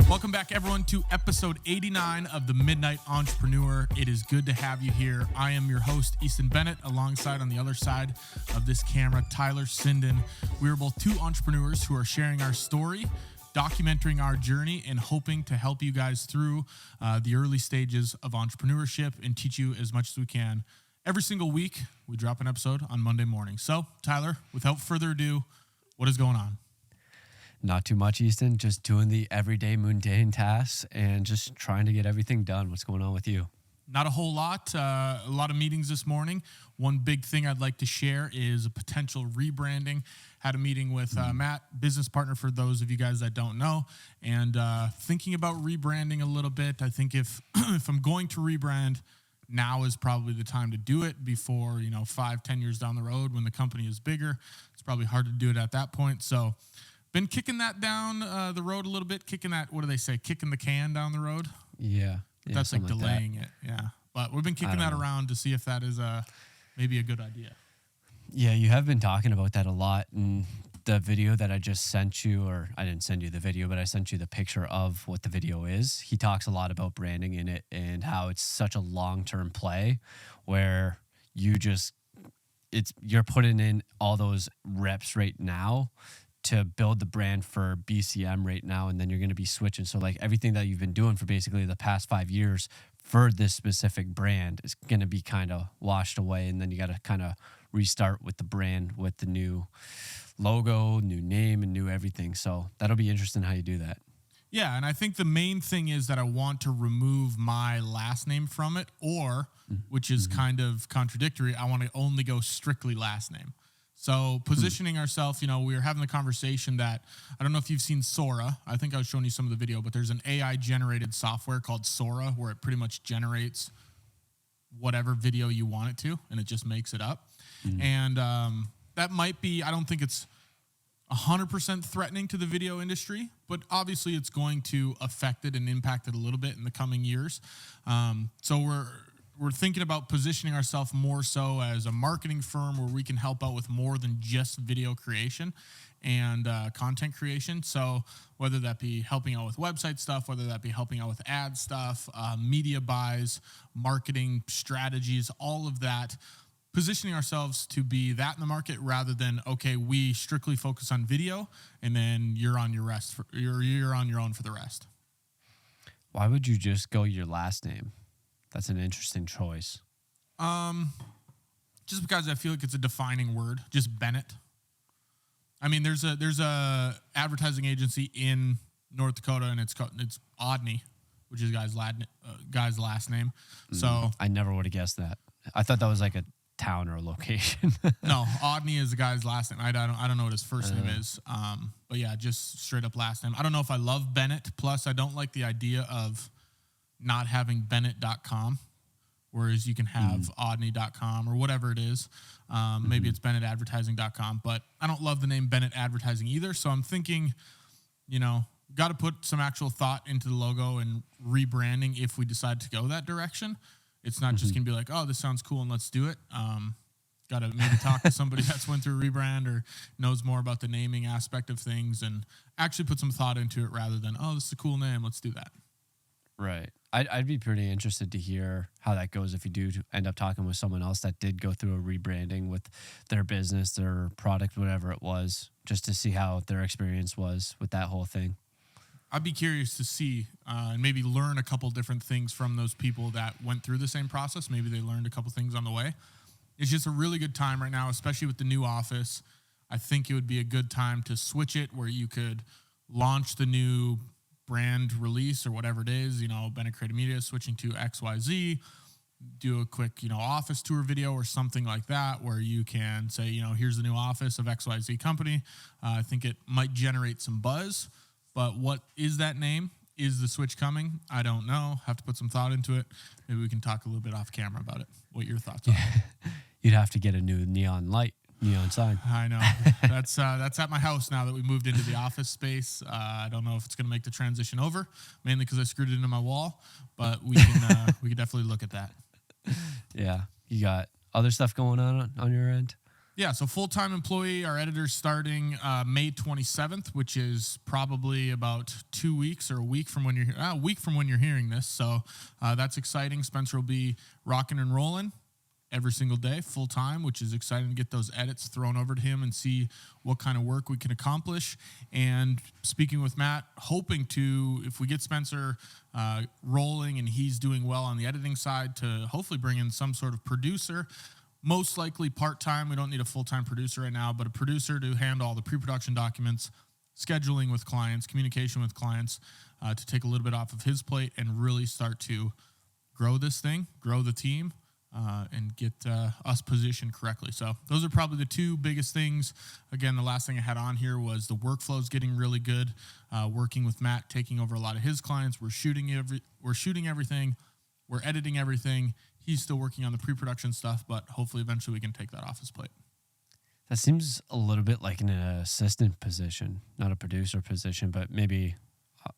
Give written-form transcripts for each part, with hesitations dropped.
Welcome back, everyone, to episode 89 of The Midnight Entrepreneur. It is good to have you here. I am your host, Easton Bennett, alongside on the other side of this camera, Tyler Sinden. We are both two entrepreneurs who are sharing our story, documenting our journey, and hoping to help you guys through the early stages of entrepreneurship and teach you as much as we can. Every single week, we drop an episode on Monday morning. So, Tyler, without further ado, what is going on? Not too much, Easton. Just doing the everyday mundane tasks and just trying to get everything done. What's going on with you? Not a whole lot. A lot of meetings this morning. One big thing I'd like to share is a potential rebranding. Had a meeting with Matt, business partner for those of you guys that don't know, and thinking about rebranding a little bit. I think if I'm going to rebrand, now is probably the time to do it before, 5-10 years down the road when the company is bigger. It's probably hard to do it at that point. So been kicking that down the road a little bit, kicking the can down the road. Yeah. That's like delaying it. Yeah. But we've been kicking that around to see if that is maybe a good idea. Yeah, you have been talking about that a lot in the video that I just sent you, or I didn't send you the video, but I sent you the picture of what the video is. He talks a lot about branding in it and how it's such a long-term play where you're putting in all those reps right now to build the brand for BCM right now, and then you're going to be switching. So like everything that you've been doing for basically the past 5 years for this specific brand is going to be kind of washed away, and then you got to kind of restart with the brand with the new logo, new name, and new everything. So that'll be interesting how you do that. Yeah, and I think the main thing is that I want to remove my last name from it, or, which is kind of contradictory, I want to only go strictly last name. So positioning ourselves, we were having the conversation that, I don't know if you've seen Sora. I think I was showing you some of the video, but there's an AI-generated software called Sora where it pretty much generates whatever video you want it to, and it just makes it up. And that might be, I don't think it's 100% threatening to the video industry, but obviously it's going to affect it and impact it a little bit in the coming years. So we're thinking about positioning ourselves more so as a marketing firm where we can help out with more than just video creation and content creation. So whether that be helping out with website stuff, whether that be helping out with ad stuff, media buys, marketing strategies, all of that, positioning ourselves to be that in the market rather than, okay, we strictly focus on video and then you're on your own for the rest. Why would you just go your last name? That's an interesting choice. Just because I feel like it's a defining word, just Bennett. I mean, there's a advertising agency in North Dakota, and it's Odney, which is guy's last name. So I never would have guessed that. I thought that was like a town or a location. No, Odney is the guy's last name. I don't know what his first name is. But yeah, just straight up last name. I don't know if I love Bennett. Plus, I don't like the idea of not having Bennett.com, whereas you can have Odney.com or whatever it is. Maybe it's BennettAdvertising.com, but I don't love the name Bennett Advertising either. So I'm thinking, got to put some actual thought into the logo and rebranding if we decide to go that direction. It's not just going to be like, oh, this sounds cool and let's do it. Got to maybe talk to somebody that's went through a rebrand or knows more about the naming aspect of things and actually put some thought into it rather than, oh, this is a cool name, let's do that. Right. I'd be pretty interested to hear how that goes if you do end up talking with someone else that did go through a rebranding with their business, their product, whatever it was, just to see how their experience was with that whole thing. I'd be curious to see and maybe learn a couple different things from those people that went through the same process. Maybe they learned a couple things on the way. It's just a really good time right now, especially with the new office. I think it would be a good time to switch it where you could launch the new brand release or whatever it is, Bennett Creative Media switching to XYZ, do a quick, office tour video or something like that where you can say, here's the new office of XYZ company. I think it might generate some buzz, but what is that name? Is the switch coming? I don't know. Have to put some thought into it. Maybe we can talk a little bit off camera about it. What your thoughts are. You'd have to get a new neon sign. I know. That's at my house now that we moved into the office space. I don't know if it's going to make the transition over, mainly because I screwed it into my wall, but we can definitely look at that. Yeah. You got other stuff going on your end? Yeah, so full-time employee. Our editor's starting May 27th, which is probably about 2 weeks or a week from when you're hearing this. So that's exciting. Spencer will be rocking and rolling every single day, full-time, which is exciting to get those edits thrown over to him and see what kind of work we can accomplish. And speaking with Matt, hoping to, if we get Spencer rolling and he's doing well on the editing side, to hopefully bring in some sort of producer. Most likely part-time. We don't need a full-time producer right now, but a producer to handle all the pre-production documents, scheduling with clients, communication with clients, to take a little bit off of his plate and really start to grow this thing, grow the team, and get us positioned correctly. So those are probably the two biggest things. Again, the last thing I had on here was the workflow's getting really good. Working with Matt, taking over a lot of his clients. We're shooting everything. We're editing everything. He's still working on the pre-production stuff, but hopefully eventually we can take that off his plate. That seems a little bit like an assistant position, not a producer position, but maybe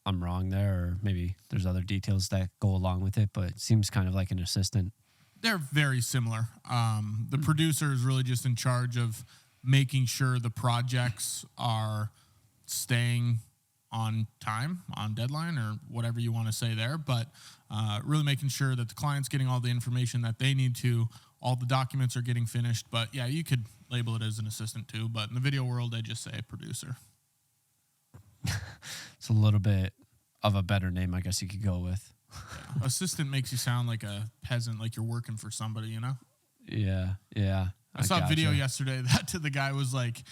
I'm wrong there, or maybe there's other details that go along with it, but it seems kind of like an assistant. They're very similar. The producer is really just in charge of making sure the projects are staying on time, on deadline, or whatever you want to say there, but really making sure that the client's getting all the information that they need to, all the documents are getting finished. But yeah, you could label it as an assistant too, but in the video world, I just say producer. It's a little bit of a better name, I guess you could go with. Yeah. Assistant makes you sound like a peasant, like you're working for somebody, you know? Yeah. I saw a video yesterday that to the guy was like,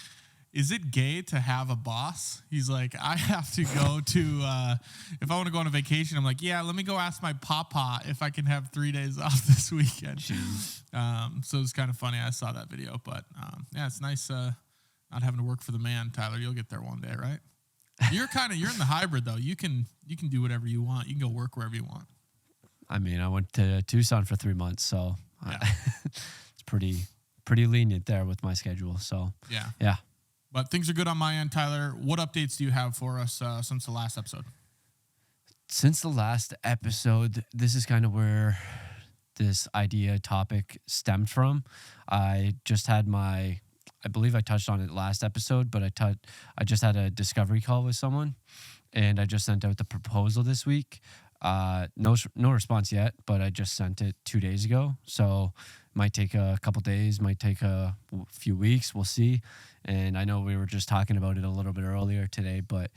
is it gay to have a boss? He's like, I have to go to, if I want to go on a vacation, I'm like, yeah, let me go ask my papa if I can have 3 days off this weekend. So it's kind of funny. I saw that video, but yeah, it's nice not having to work for the man. Tyler, you'll get there one day, right? You're in the hybrid though. You can do whatever you want. You can go work wherever you want. I mean, I went to Tucson for 3 months, so yeah. It's pretty lenient there with my schedule. So yeah. But things are good on my end, Tyler. What updates do you have for us since the last episode? Since the last episode, this is kind of where this idea topic stemmed from. I just had I believe I touched on it last episode, but I just had a discovery call with someone, and I just sent out the proposal this week. No response yet, but I just sent it 2 days ago. So might take a couple days, might take a few weeks. We'll see. And I know we were just talking about it a little bit earlier today, but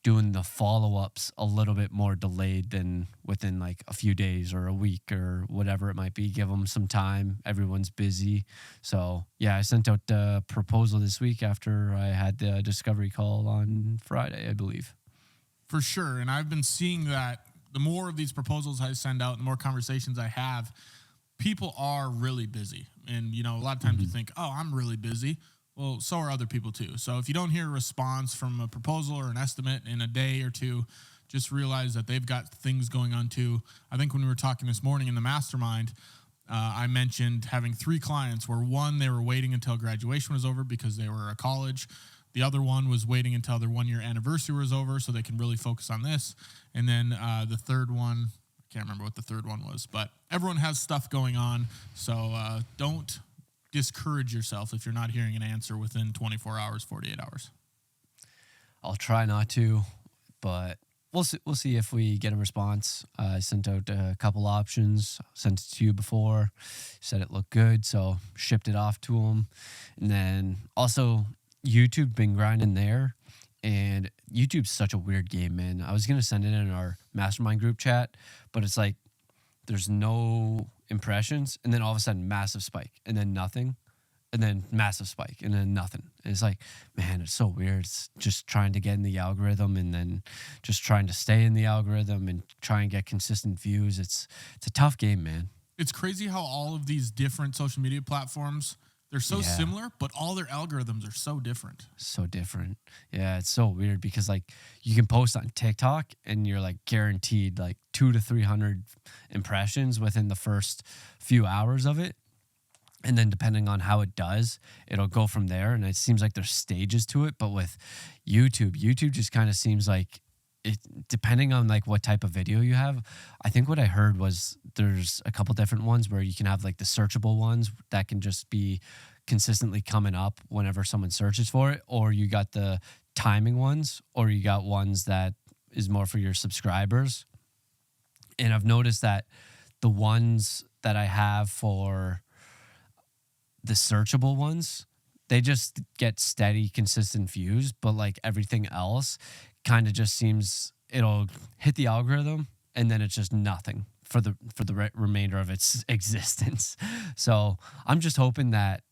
doing the follow-ups a little bit more delayed than within like a few days or a week or whatever it might be. Give them some time. Everyone's busy. So yeah, I sent out the proposal this week after I had the discovery call on Friday, I believe. For sure. And I've been seeing that the more of these proposals I send out, the more conversations I have, people are really busy. And, a lot of times you think, oh, I'm really busy. Well, so are other people too. So if you don't hear a response from a proposal or an estimate in a day or two, just realize that they've got things going on too. I think when we were talking this morning in the mastermind, I mentioned having 3 clients where one, they were waiting until graduation was over because they were at college. The other one was waiting until their 1-year anniversary was over so they can really focus on this. And then the third one, I can't remember what the third one was, but everyone has stuff going on. So don't discourage yourself if you're not hearing an answer within 24 hours, 48 hours. I'll try not to, but we'll see if we get a response. I sent out a couple options, sent it to you before, said it looked good, so shipped it off to them. And then also YouTube been grinding there, and YouTube's such a weird game, man. I was going to send it in our mastermind group chat, but it's like there's no impressions, and then all of a sudden massive spike, and then nothing, and then massive spike, and then nothing. And it's like, man, it's so weird. It's just trying to get in the algorithm and then just trying to stay in the algorithm and try and get consistent views. It's a tough game, man. It's crazy how all of these different social media platforms, they're so similar, but all their algorithms are so different. So different. Yeah, it's so weird because like you can post on TikTok and you're like guaranteed like 200 to 300 impressions within the first few hours of it. And then depending on how it does, it'll go from there. And it seems like there's stages to it. But with YouTube just kind of seems like it, depending on like what type of video you have. I think what I heard was there's a couple different ones where you can have like the searchable ones that can just be consistently coming up whenever someone searches for it, or you got the timing ones, or you got ones that is more for your subscribers. And I've noticed that the ones that I have for the searchable ones, they just get steady, consistent views, but like everything else kind of just seems it'll hit the algorithm and then it's just nothing for the remainder of its existence. So I'm just hoping that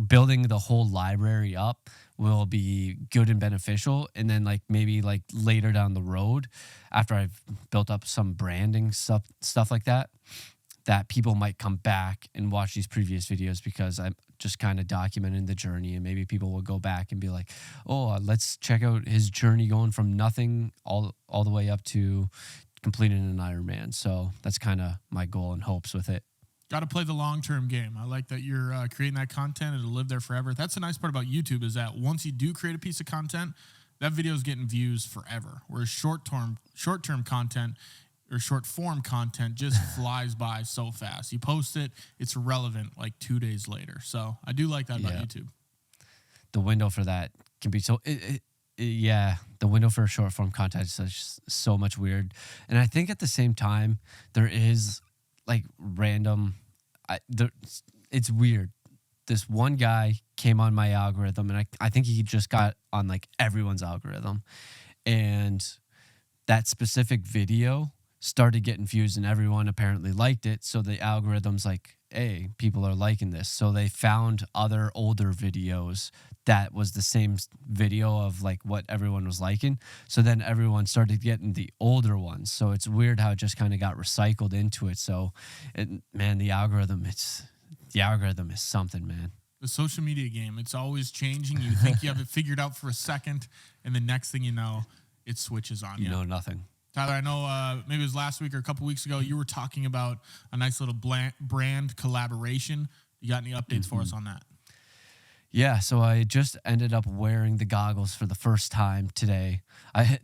building the whole library up will be good and beneficial, and then like maybe like later down the road, after I've built up some branding stuff like that, that people might come back and watch these previous videos because I'm just kind of documenting the journey, and maybe people will go back and be like, oh, let's check out his journey going from nothing all the way up to completing an Ironman. So that's kind of my goal and hopes with it. Got to play the long-term game. I like that you're creating that content. It'll live there forever. That's the nice part about YouTube, is that once you do create a piece of content, that video is getting views forever. Whereas short-term content or short-form content just flies by so fast. You post it, it's relevant like 2 days later. So I do like that about YouTube. The window for that can be so... the window for short-form content is just so much weird. And I think at the same time, there is like random... it's weird. This one guy came on my algorithm, and I think he just got on like everyone's algorithm. And that specific video started getting views, and everyone apparently liked it. So the algorithm's like, hey, people are liking this. So they found other older videos that was the same video of like what everyone was liking. So then everyone started getting the older ones. So it's weird how it just kind of got recycled into it. So, the algorithm is something, man. The social media game, it's always changing. You think you have it figured out for a second, and the next thing you know, it switches on you. You know nothing. Tyler, I know maybe it was last week or a couple weeks ago, you were talking about a nice little brand collaboration. You got any updates for us on that? Yeah, so I just ended up wearing the goggles for the first time today.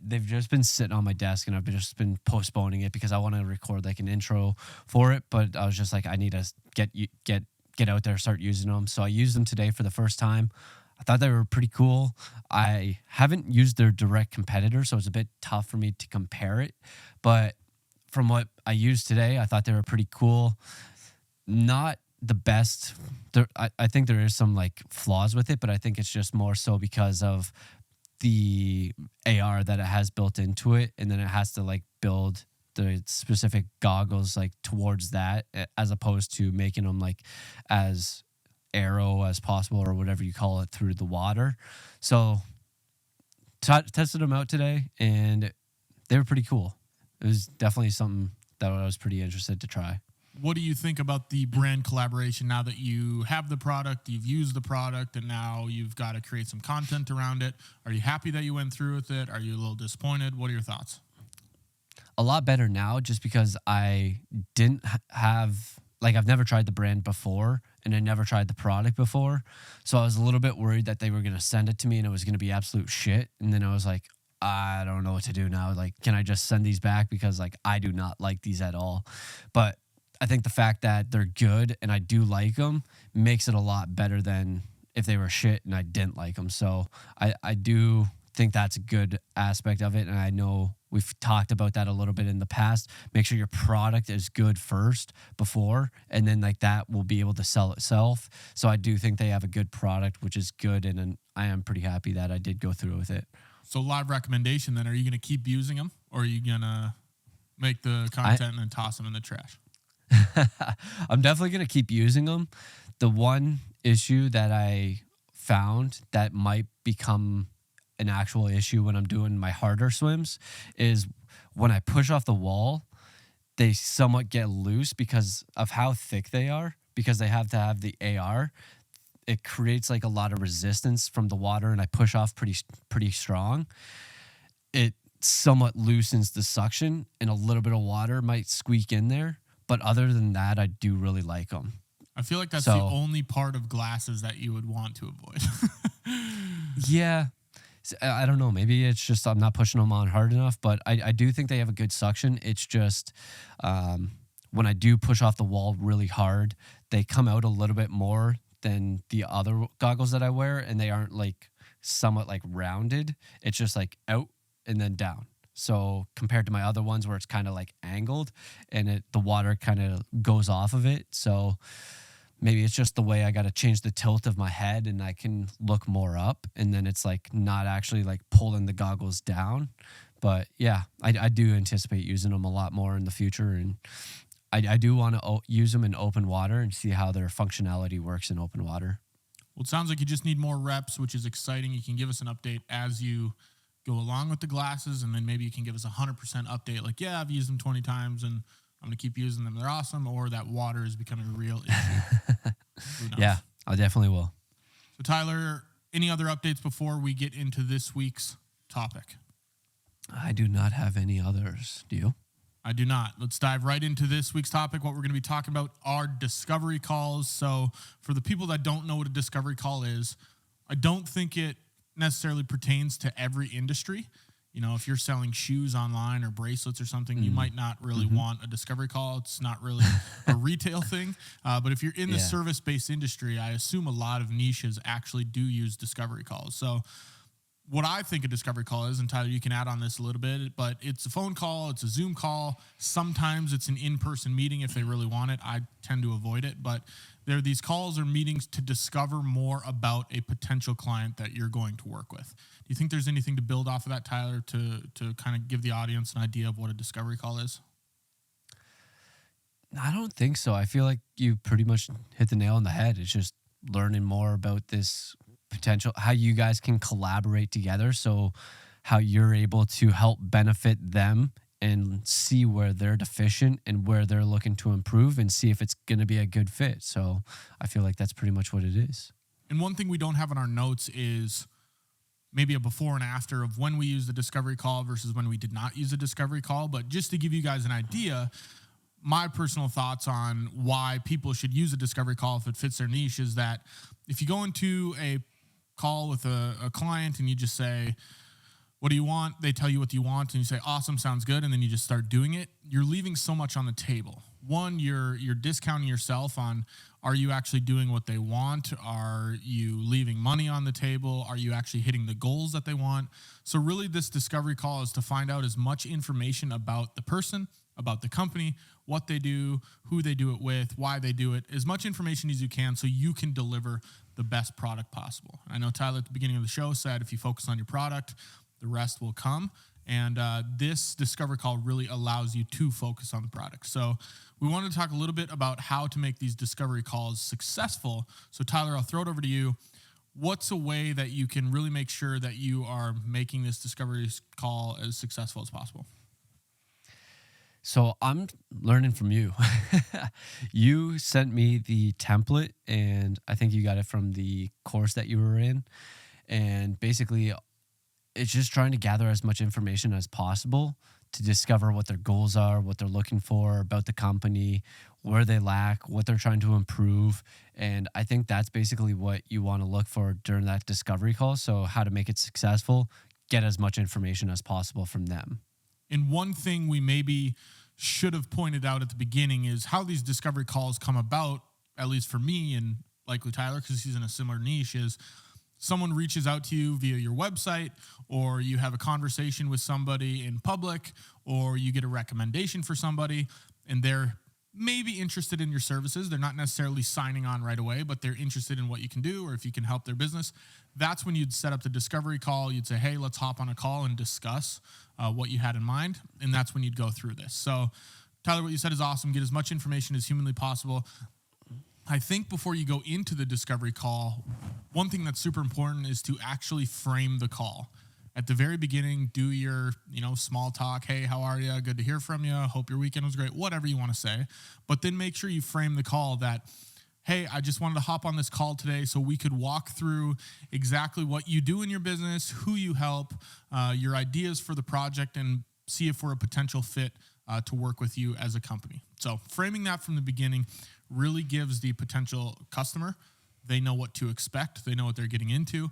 They've just been sitting on my desk, and I've just been postponing it because I want to record like an intro for it. But I was just like, I need to get out there, start using them. So I used them today for the first time. I thought they were pretty cool. I haven't used their direct competitor, so it's a bit tough for me to compare it. But from what I used today, I thought they were pretty cool. Not the best. I think there is some like flaws with it, but I think it's just more so because of the AR that it has built into it, and then it has to like build the specific goggles like towards that, as opposed to making them like as aero as possible, or whatever you call it, through the water. So tested them out today, and they were pretty cool. It was definitely something that I was pretty interested to try. What do you think about the brand collaboration now that you have the product, you've used the product, and now you've got to create some content around it? Are you happy that you went through with it? Are you a little disappointed? What are your thoughts? A lot better now, just because I didn't have, like, I've never tried the brand before, and I never tried the product before. So I was a little bit worried that they were going to send it to me and it was going to be absolute shit. And then I was like, I don't know what to do now. Like, can I just send these back? Because like, I do not like these at all. But I think the fact that they're good and I do like them makes it a lot better than if they were shit and I didn't like them. So I do think that's a good aspect of it. And I know we've talked about that a little bit in the past. Make sure your product is good first before, and then like that will be able to sell itself. So I do think they have a good product, which is good. And I am pretty happy that I did go through with it. So live recommendation then, are you going to keep using them, or are you going to make the content and then toss them in the trash? I'm definitely going to keep using them. The one issue that I found that might become an actual issue when I'm doing my harder swims is when I push off the wall, they somewhat get loose because of how thick they are, because they have to have the AR. It creates like a lot of resistance from the water, and I push off pretty strong. It somewhat loosens the suction, and a little bit of water might squeak in there. But other than that, I do really like them. I feel like that's the only part of glasses that you would want to avoid. Yeah. I don't know. Maybe it's just I'm not pushing them on hard enough, but I do think they have a good suction. It's just when I do push off the wall really hard, they come out a little bit more than the other goggles that I wear, and they aren't like somewhat like rounded. It's just like out and then down. So compared to my other ones where it's kind of like angled and the water kind of goes off of it. So maybe it's just the way I got to change the tilt of my head and I can look more up, and then it's like not actually like pulling the goggles down. But yeah, I do anticipate using them a lot more in the future, and I do want to use them in open water and see how their functionality works in open water. Well, it sounds like you just need more reps, which is exciting. You can give us an update as you go along with the glasses, and then maybe you can give us 100% update. Like, yeah, I've used them 20 times, and I'm going to keep using them. They're awesome. Or that water is becoming a real issue. Yeah, I definitely will. So, Tyler, any other updates before we get into this week's topic? I do not have any others. Do you? I do not. Let's dive right into this week's topic. What we're going to be talking about are discovery calls. So for the people that don't know what a discovery call is, I don't think it necessarily pertains to every industry. You know, if you're selling shoes online or bracelets or something, you might not really want a discovery call. It's not really a retail thing. But if you're in the service-based industry, I assume a lot of niches actually do use discovery calls. So what I think a discovery call is, and Tyler, you can add on this a little bit, but it's a phone call, it's a Zoom call. Sometimes it's an in-person meeting if they really want it. I tend to avoid it, but there are these calls or meetings to discover more about a potential client that you're going to work with. Do you think there's anything to build off of that, Tyler, to kind of give the audience an idea of what a discovery call is? I don't think so. I feel like you pretty much hit the nail on the head. It's just learning more about this potential, how you guys can collaborate together, so how you're able to help benefit them and see where they're deficient and where they're looking to improve and see if it's going to be a good fit. So I feel like that's pretty much what it is. And one thing we don't have in our notes is maybe a before and after of when we use the discovery call versus when we did not use a discovery call. But just to give you guys an idea, my personal thoughts on why people should use a discovery call if it fits their niche is that if you go into a call with a client and you just say, what do you want? They tell you what you want and you say, awesome, sounds good. And then you just start doing it. You're leaving so much on the table. One, you're discounting yourself on, are you actually doing what they want? Are you leaving money on the table? Are you actually hitting the goals that they want? So really this discovery call is to find out as much information about the person, about the company, what they do, who they do it with, why they do it, as much information as you can so you can deliver the best product possible. I know Tyler at the beginning of the show said if you focus on your product, the rest will come. And this discovery call really allows you to focus on the product. So we wanted to talk a little bit about how to make these discovery calls successful. So Tyler, I'll throw it over to you. What's a way that you can really make sure that you are making this discovery call as successful as possible? So I'm learning from you. You sent me the template, and I think you got it from the course that you were in. And basically, it's just trying to gather as much information as possible to discover what their goals are, what they're looking for about the company, where they lack, what they're trying to improve. And I think that's basically what you want to look for during that discovery call. So how to make it successful, get as much information as possible from them. And one thing we maybe should have pointed out at the beginning is how these discovery calls come about, at least for me and likely Tyler, because he's in a similar niche, is someone reaches out to you via your website, or you have a conversation with somebody in public, or you get a recommendation for somebody, and they're maybe interested in your services. They're not necessarily signing on right away, but they're interested in what you can do or if you can help their business. That's when you'd set up the discovery call. You'd say, hey, let's hop on a call and discuss what you had in mind. And that's when you'd go through this. So Tyler, what you said is awesome. Get as much information as humanly possible. I think before you go into the discovery call, one thing that's super important is to actually frame the call. At the very beginning, do your, small talk. Hey, how are you? Good to hear from you. Hope your weekend was great. Whatever you want to say. But then make sure you frame the call that, hey, I just wanted to hop on this call today so we could walk through exactly what you do in your business, who you help, your ideas for the project, and see if we're a potential fit to work with you as a company. So framing that from the beginning really gives the potential customer, they know what to expect. They know what they're getting into.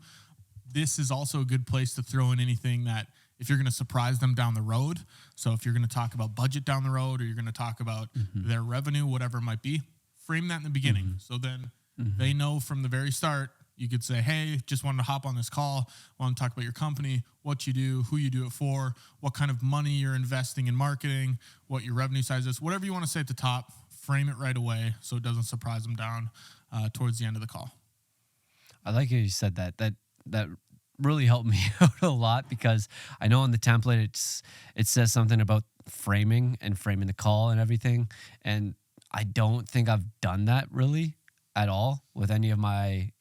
This is also a good place to throw in anything that if you're going to surprise them down the road. So if you're going to talk about budget down the road, or you're going to talk about their revenue, whatever it might be, frame that in the beginning. So then They know from the very start. You could say, hey, just wanted to hop on this call. Want to talk about your company, what you do, who you do it for, what kind of money you're investing in marketing, what your revenue size is, whatever you want to say at the top, frame it right away so it doesn't surprise them down towards the end of the call. I like how you said that. That really helped me out a lot, because I know on the template it says something about framing the call and everything. And I don't think I've done that really at all with any of my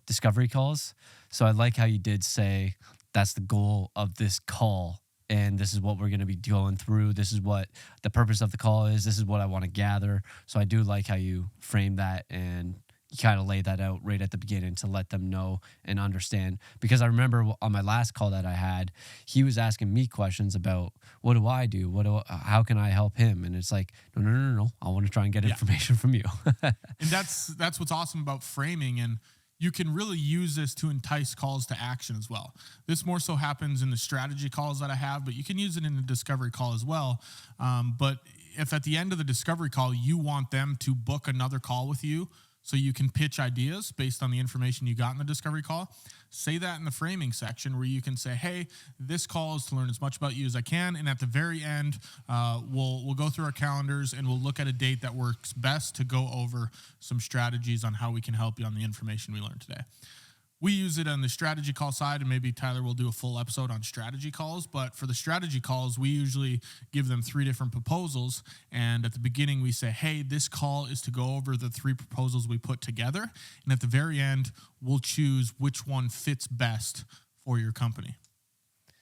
discovery calls. So I like how you did say that's the goal of this call, and this is what we're going to be going through. This is what the purpose of the call is. This is what I want to gather. So I do like how you frame that, and you kind of lay that out right at the beginning to let them know and understand. Because I remember on my last call that I had, he was asking me questions about, what do I do? How can I help him? And it's like, no. I want to try and get information from you. And that's what's awesome about framing. And you can really use this to entice calls to action as well. This more so happens in the strategy calls that I have, but you can use it in the discovery call as well. But if at the end of the discovery call, you want them to book another call with you so you can pitch ideas based on the information you got in the discovery call, say that in the framing section where you can say, hey, this call is to learn as much about you as I can. And at the very end, we'll go through our calendars and we'll look at a date that works best to go over some strategies on how we can help you on the information we learned today. We use it on the strategy call side, and maybe Tyler will do a full episode on strategy calls. But for the strategy calls, we usually give them 3 different proposals. And at the beginning, we say, hey, this call is to go over the 3 proposals we put together. And at the very end, we'll choose which one fits best for your company.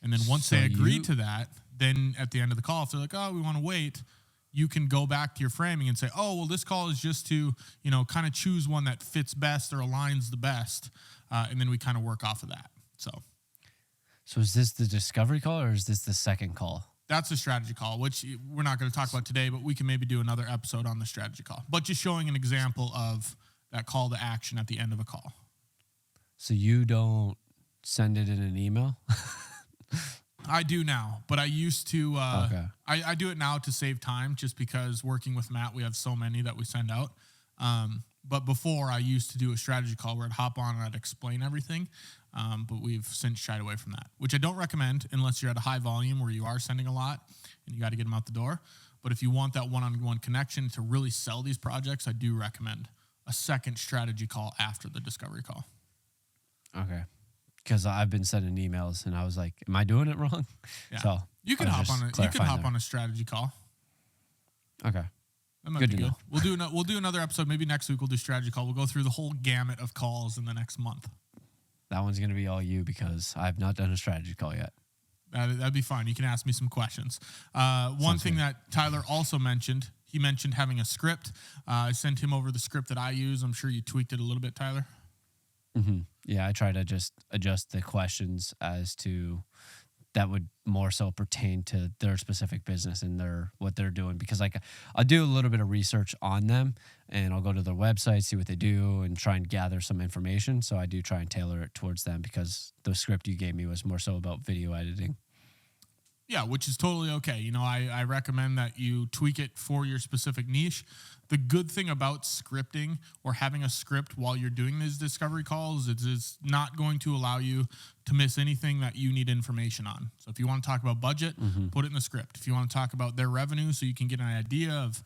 And then once they agree to that, then at the end of the call, if they're like, oh, we want to wait, you can go back to your framing and say, oh, well, this call is just to, kind of choose one that fits best or aligns the best. And then we kind of work off of that. So is this the discovery call, or is this the second call? That's the strategy call, which we're not going to talk about today, but we can maybe do another episode on the strategy call. But just showing an example of that call to action at the end of a call. So you don't send it in an email? I do now, but I used to. Okay. I do it now to save time, just because working with Matt, we have so many that we send out. But before, I used to do a strategy call where I'd hop on and I'd explain everything. But we've since shied away from that, which I don't recommend unless you're at a high volume where you are sending a lot and you got to get them out the door. But if you want that one-on-one connection to really sell these projects, I do recommend a second strategy call after the discovery call. Okay. Because I've been sending emails and I was like, am I doing it wrong? Yeah. So you can hop on a strategy call. Okay. That might be good. We'll do another episode. Maybe next week we'll do strategy call. We'll go through the whole gamut of calls in the next month. That one's going to be all you, because I've not done a strategy call yet. That'd be fine. You can ask me some questions. One thing that Tyler also mentioned, he mentioned having a script. I sent him over the script that I use. I'm sure you tweaked it a little bit, Tyler. Mm-hmm. Yeah, I try to just adjust the questions as to that would more so pertain to their specific business and what they're doing, because I'll do a little bit of research on them and I'll go to their website, see what they do, and try and gather some information. So I do try and tailor it towards them, because the script you gave me was more so about video editing. Yeah, which is totally okay. I recommend that you tweak it for your specific niche. The good thing about scripting or having a script while you're doing these discovery calls is it's not going to allow you to miss anything that you need information on. So if you want to talk about budget, put it in the script. If you want to talk about their revenue so you can get an idea of,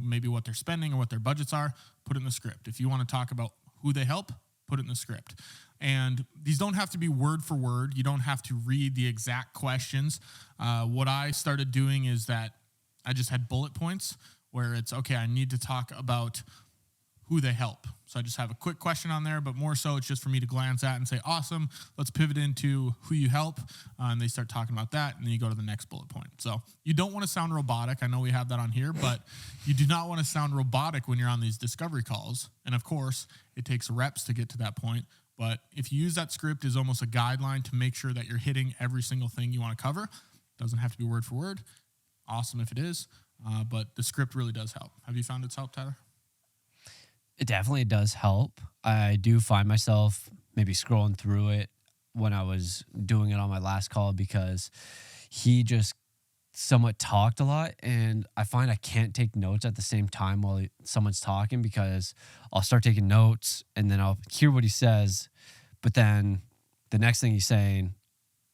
maybe what they're spending or what their budgets are, put it in the script. If you want to talk about who they help, put it in the script. And these don't have to be word for word. You don't have to read the exact questions. What I started doing is that I just had bullet points where it's, okay, I need to talk about who they help. So I just have a quick question on there, but more so it's just for me to glance at and say, awesome, let's pivot into who you help. And they start talking about that, and then you go to the next bullet point. So you don't want to sound robotic. I know we have that on here, but you do not want to sound robotic when you're on these discovery calls. And of course, it takes reps to get to that point. But if you use that script as almost a guideline to make sure that you're hitting every single thing you want to cover, doesn't have to be word for word. Awesome if it is, but the script really does help. Have you found it's helped, Tyler? It definitely does help. I do find myself maybe scrolling through it when I was doing it on my last call, because he just somewhat talked a lot, and I find I can't take notes at the same time while someone's talking, because I'll start taking notes and then I'll hear what he says, but then the next thing he's saying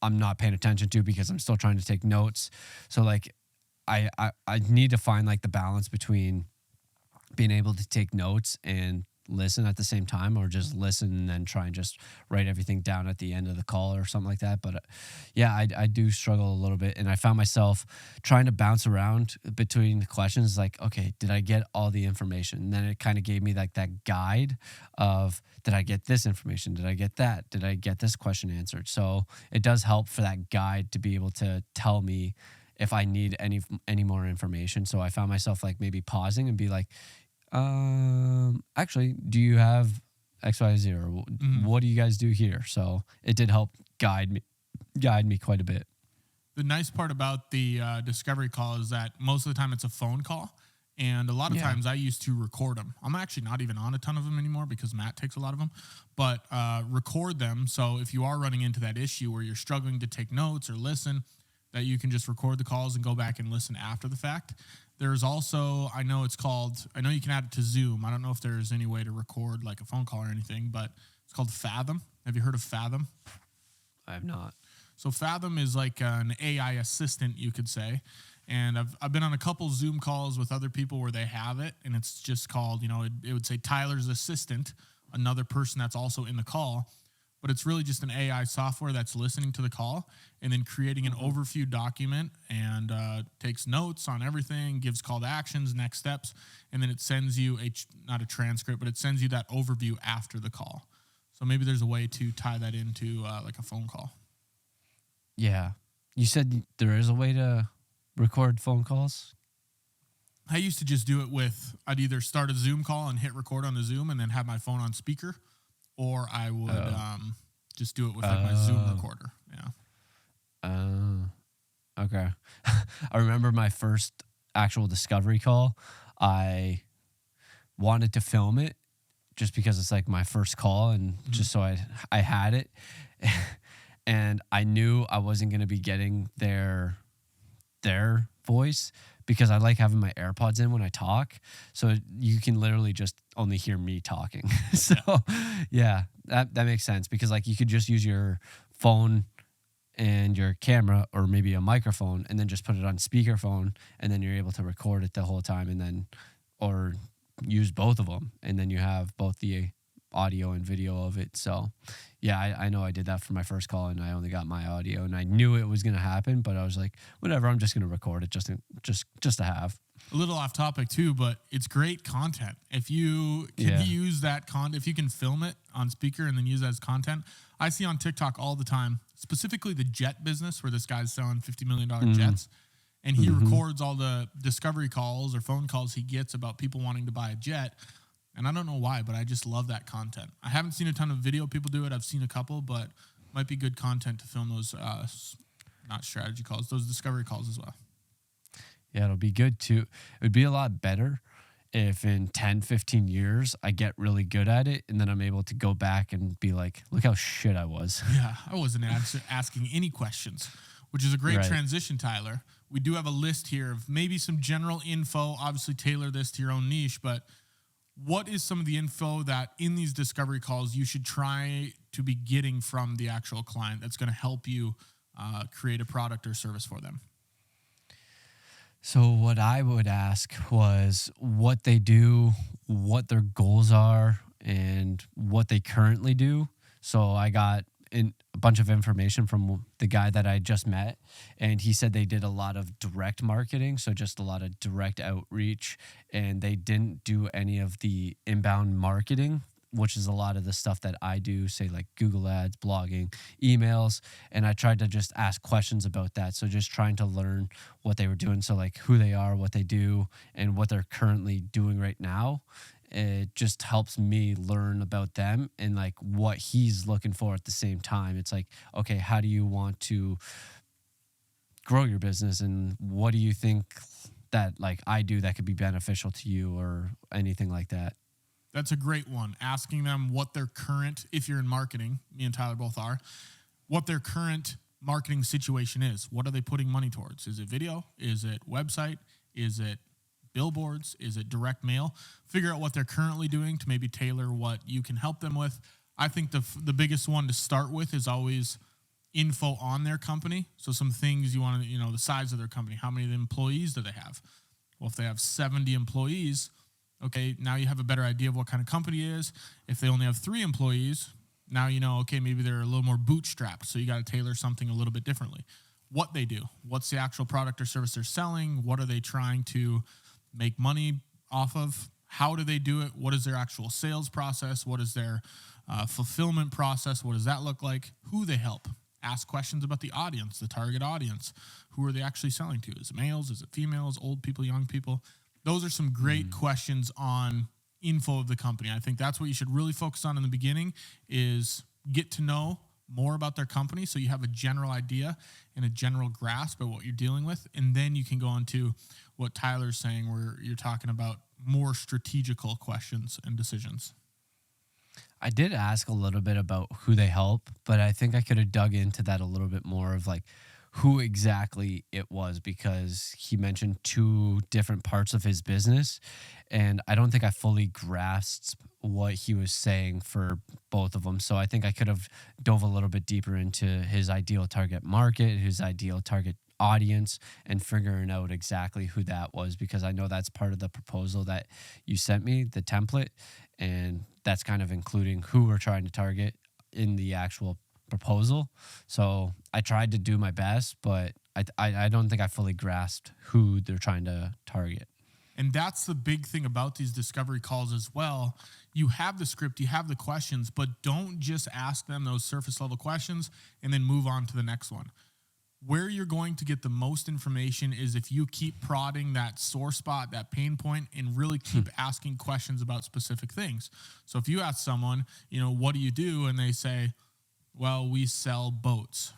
I'm not paying attention to because I'm still trying to take notes. So like I need to find like the balance between being able to take notes and listen at the same time, or just listen and then try and just write everything down at the end of the call or something like that. But yeah, I do struggle a little bit, and I found myself trying to bounce around between the questions, like, okay, did I get all the information? And then it kind of gave me like that guide of, did I get this information? Did I get that? Did I get this question answered? So it does help for that guide to be able to tell me if I need any more information. So I found myself like maybe pausing and be like, actually, do you have XYZ, or what do you guys do here? So it did help guide me quite a bit. The nice part about the discovery call is that most of the time it's a phone call. And a lot of times I used to record them. I'm actually not even on a ton of them anymore because Matt takes a lot of them, but record them. So if you are running into that issue where you're struggling to take notes or listen, that you can just record the calls and go back and listen after the fact. There's also, I know you can add it to Zoom. I don't know if there's any way to record like a phone call or anything, but it's called Fathom. Have you heard of Fathom? I have not. So Fathom is like an AI assistant, you could say. And I've been on a couple Zoom calls with other people where they have it, and it's just called, it would say Tyler's assistant, another person that's also in the call. But it's really just an AI software that's listening to the call and then creating an overview document, and takes notes on everything, gives call to actions, next steps, and then it sends you not a transcript, but it sends you that overview after the call. So maybe there's a way to tie that into like a phone call. Yeah. You said there is a way to record phone calls? I used to just do it I'd either start a Zoom call and hit record on the Zoom and then have my phone on speaker, or I would just do it with like my Zoom recorder. Yeah. Okay. I remember my first actual discovery call. I wanted to film it just because it's like my first call, and just so I had it. And I knew I wasn't going to be getting their voice, because I like having my AirPods in when I talk. So you can literally just only hear me talking. So yeah, that makes sense, because like you could just use your phone and your camera, or maybe a microphone, and then just put it on speakerphone, and then you're able to record it the whole time, and then, or use both of them, and then you have both the audio and video of it. So yeah, I know I did that for my first call, and I only got my audio, and I knew it was going to happen, but I was like, whatever, I'm just going to record it just to have. A little off topic too, but it's great content. If you can use that if you can film it on speaker and then use that as content. I see on TikTok all the time, specifically the jet business, where this guy's selling $50 million jets, and he records all the discovery calls or phone calls he gets about people wanting to buy a jet. And I don't know why, but I just love that content. I haven't seen a ton of video people do it. I've seen a couple, but might be good content to film those, not strategy calls, those discovery calls as well. Yeah, it'll be good too. It would be a lot better if in 10, 15 years I get really good at it, and then I'm able to go back and be like, look how shit I was. Yeah, I wasn't asking any questions, which is a great transition, Tyler. We do have a list here of maybe some general info. Obviously, tailor this to your own niche, but what is some of the info that in these discovery calls you should try to be getting from the actual client that's going to help you create a product or service for them? So what I would ask was what they do, what their goals are, and what they currently do. So I got a bunch of information from the guy that I just met, and he said they did a lot of direct marketing, so just a lot of direct outreach, and they didn't do any of the inbound marketing, which is a lot of the stuff that I do, say like Google Ads, blogging, emails. And I tried to just ask questions about that. So just trying to learn what they were doing. So like who they are, what they do, and what they're currently doing right now. It just helps me learn about them and like what he's looking for at the same time. It's like, okay, how do you want to grow your business? And what do you think that like I do that could be beneficial to you, or anything like that? That's a great one. Asking them what their current, if you're in marketing, me and Tyler both are, what their current marketing situation is. What are they putting money towards? Is it video? Is it website? Is it billboards? Is it direct mail? Figure out what they're currently doing to maybe tailor what you can help them with. I think the biggest one to start with is always info on their company. So some things you want to, the size of their company. How many employees do they have? Well, if they have 70 employees, okay, now you have a better idea of what kind of company it is. If they only have 3 employees, now okay, maybe they're a little more bootstrapped. So you got to tailor something a little bit differently. What they do, what's the actual product or service they're selling? What are they trying to make money off of? How do they do it? What is their actual sales process? What is their fulfillment process? What does that look like? Who they help? Ask questions about the audience, the target audience. Who are they actually selling to? Is it males? Is it females? Old people? Young people? Those are some great questions on info of the company. I think that's what you should really focus on in the beginning is get to know more about their company so you have a general idea and a general grasp of what you're dealing with. And then you can go on to what Tyler's saying where you're talking about more strategical questions and decisions. I did ask a little bit about who they help, but I think I could have dug into that a little bit more of like who exactly it was, because he mentioned 2 different parts of his business, and I don't think I fully grasped what he was saying for both of them. So I think I could have dove a little bit deeper into his ideal target market, his ideal target audience, and figuring out exactly who that was, because I know that's part of the proposal that you sent me, the template, and that's kind of including who we're trying to target in the actual proposal. So I tried to do my best, but I don't think I fully grasped who they're trying to target. And that's the big thing about these discovery calls as well. You have the script, you have the questions, but don't just ask them those surface level questions and then move on to the next one. Where you're going to get the most information is if you keep prodding that sore spot, that pain point, and really keep asking questions about specific things. So if you ask someone, what do you do? And they say, well, we sell boats.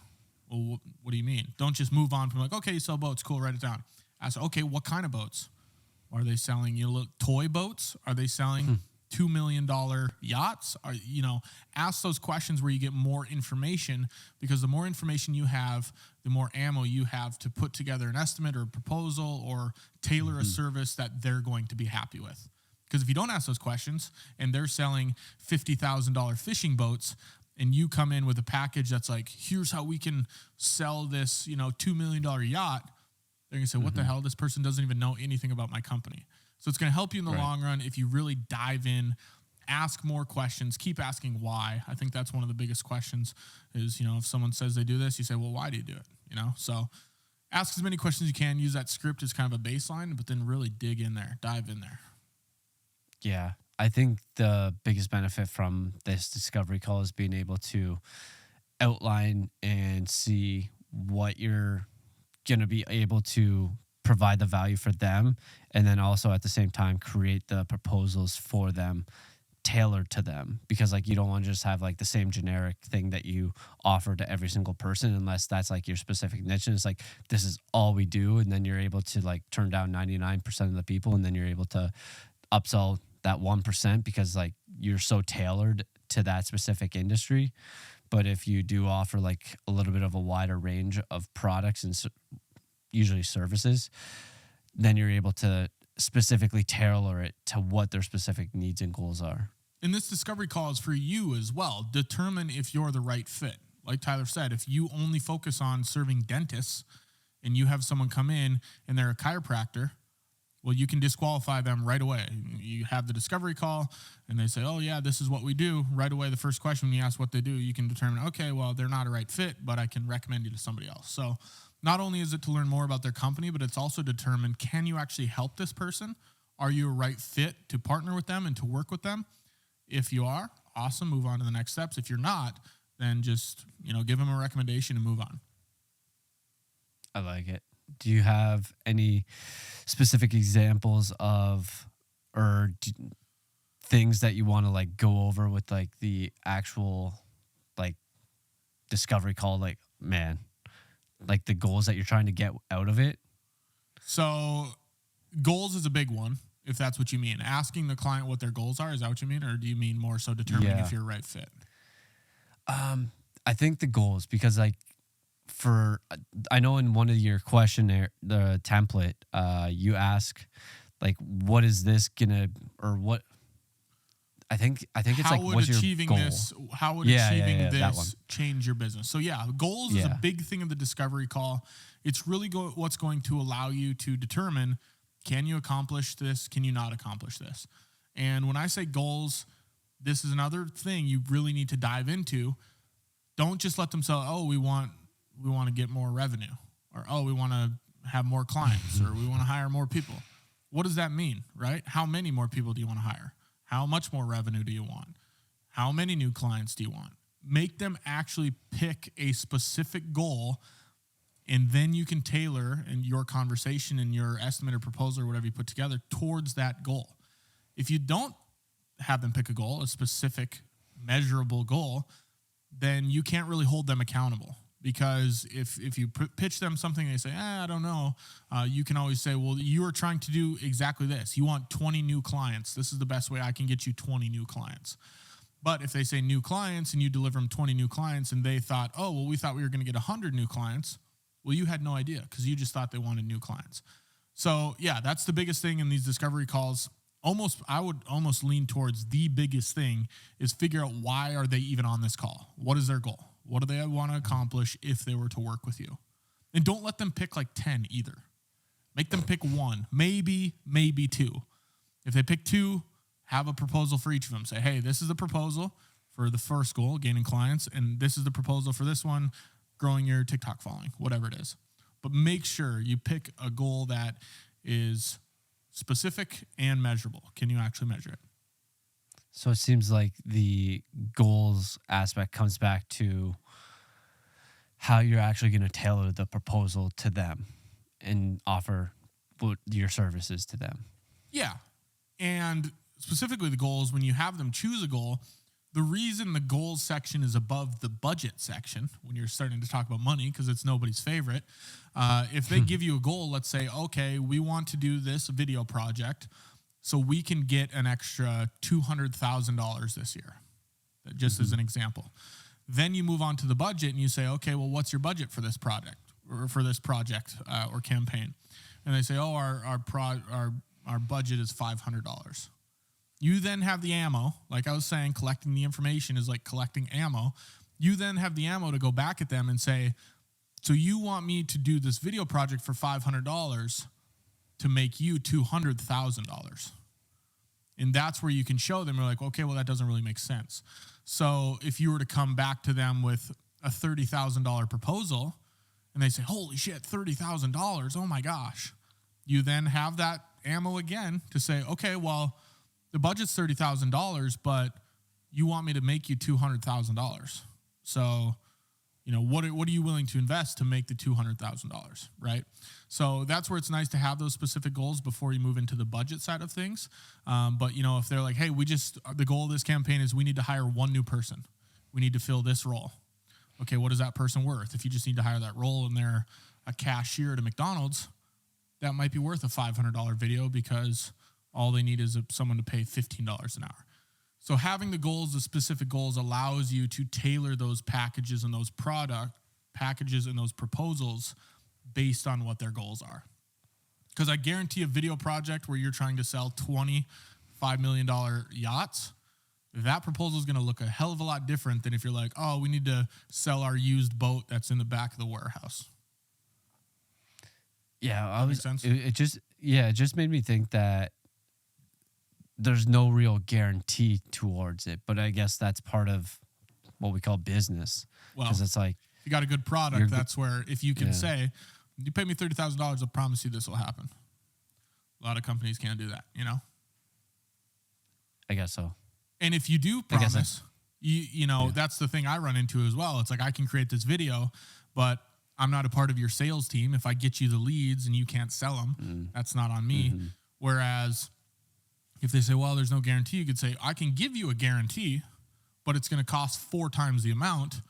Well, what do you mean? Don't just move on from like, okay, you sell boats. Cool, write it down. Ask, okay, what kind of boats? Are they selling toy boats? Are they selling $2 million yachts? Ask those questions where you get more information, because the more information you have, the more ammo you have to put together an estimate or a proposal or tailor a service that they're going to be happy with. Because if you don't ask those questions and they're selling $50,000 fishing boats and you come in with a package that's like, here's how we can sell this, $2 million yacht, they're going to say, what the hell? This person doesn't even know anything about my company. So it's going to help you in the long run if you really dive in, ask more questions, keep asking why. I think that's one of the biggest questions is, if someone says they do this, you say, well, why do you do it? So ask as many questions as you can, use that script as kind of a baseline, but then really dig in there, dive in there. Yeah. I think the biggest benefit from this discovery call is being able to outline and see what you're going to be able to provide the value for them, and then also at the same time create the proposals for them tailored to them, because like you don't want to just have like the same generic thing that you offer to every single person unless that's like your specific niche and it's like this is all we do, and then you're able to like turn down 99% of the people, and then you're able to upsell that 1% because like you're so tailored to that specific industry. But if you do offer like a little bit of a wider range of products and usually services, then you're able to specifically tailor it to what their specific needs and goals are. And this discovery call is for you as well. Determine if you're the right fit. Like Tyler said, if you only focus on serving dentists and you have someone come in and they're a chiropractor, well, you can disqualify them right away. You have the discovery call and they say, oh yeah, this is what we do. Right away, the first question when you ask what they do, you can determine, okay, well, they're not a right fit, but I can recommend you to somebody else. So not only is it to learn more about their company, but it's also determine, can you actually help this person? Are you a right fit to partner with them and to work with them? If you are, awesome, move on to the next steps. If you're not, then just, give them a recommendation and move on. I like it. Do you have any specific examples of things that you want to like go over with like the actual like discovery call, like, man, like the goals that you're trying to get out of it? So goals is a big one, if that's what you mean. Asking the client what their goals are, is that what you mean? Or do you mean more so determining if you're a right fit? I think the goals, because like I know in one of your questionnaire, the template, you ask like, what is this gonna, or what? I think it's how like, would what's your achieving goal? this how would Yeah, achieving that one. this change your business? So yeah, goals is a Yeah. big thing of the discovery call. It's really what's going to allow you to determine, can you accomplish this, can you not accomplish this? And when I say goals, this is another thing you really need to dive into. Don't just let them say, oh, we want to get more revenue, or oh, we want to have more clients, or we want to hire more people. What does that mean, right? How many more people do you want to hire? How much more revenue do you want? How many new clients do you want? Make them actually pick a specific goal, and then you can tailor in your conversation and your estimate or proposal or whatever you put together towards that goal. If you don't have them pick a goal, a specific measurable goal, then you can't really hold them accountable. Because if you pitch them something, they say, I don't know. You can always say, well, you are trying to do exactly this. You want 20 new clients. This is the best way I can get you 20 new clients. But if they say new clients and you deliver them 20 new clients and they thought, oh, well, we thought we were going to get 100 new clients. Well, you had no idea because you just thought they wanted new clients. So yeah, that's the biggest thing in these discovery calls. I would almost lean towards the biggest thing is figure out, why are they even on this call? What is their goal? What do they want to accomplish if they were to work with you? And don't let them pick like 10 either. Make them pick one, maybe two. If they pick two, have a proposal for each of them. Say, hey, this is the proposal for the first goal, gaining clients, and this is the proposal for this one, growing your TikTok following, whatever it is. But make sure you pick a goal that is specific and measurable. Can you actually measure it? So it seems like the goals aspect comes back to how you're actually going to tailor the proposal to them and offer your services to them. Yeah. And specifically the goals, when you have them choose a goal, the reason the goals section is above the budget section when you're starting to talk about money, because it's nobody's favorite. If they give you a goal, let's say, okay, we want to do this video project, so we can get an extra $200,000 this year, just as an example. Then you move on to the budget and you say, okay, well, what's your budget for this project or campaign? And they say, oh, our budget is $500. You then have the ammo. Like I was saying, collecting the information is like collecting ammo. You then have the ammo to go back at them and say, so you want me to do this video project for $500 to make you $200,000. And that's where you can show them, you're like, okay, well, that doesn't really make sense. So if you were to come back to them with a $30,000 proposal and they say, holy shit, $30,000, oh my gosh. You then have that ammo again to say, okay, well, the budget's $30,000, but you want me to make you $200,000. So, what are you willing to invest to make the $200,000, right? So that's where it's nice to have those specific goals before you move into the budget side of things. But if they're like, hey, the goal of this campaign is we need to hire one new person. We need to fill this role. Okay, what is that person worth? If you just need to hire that role and they're a cashier at a McDonald's, that might be worth a $500 video because all they need is someone to pay $15 an hour. So having the specific goals allows you to tailor those packages and those product packages and those proposals based on what their goals are. Because I guarantee a video project where you're trying to sell $25 million yachts, that proposal is going to look a hell of a lot different than if you're like, oh, we need to sell our used boat that's in the back of the warehouse. Yeah, Makes sense? It just made me think that there's no real guarantee towards it, but I guess that's part of what we call business. Well, because it's like, if you got a good product, that's where if you can say, you pay me $30,000, I'll promise you this will happen. A lot of companies can't do that, I guess so. And if you do promise, that's the thing I run into as well. It's like, I can create this video, but I'm not a part of your sales team. If I get you the leads and you can't sell them, that's not on me. Mm-hmm. Whereas if they say, well, there's no guarantee, you could say, I can give you a guarantee, but it's going to cost 4 times the amount,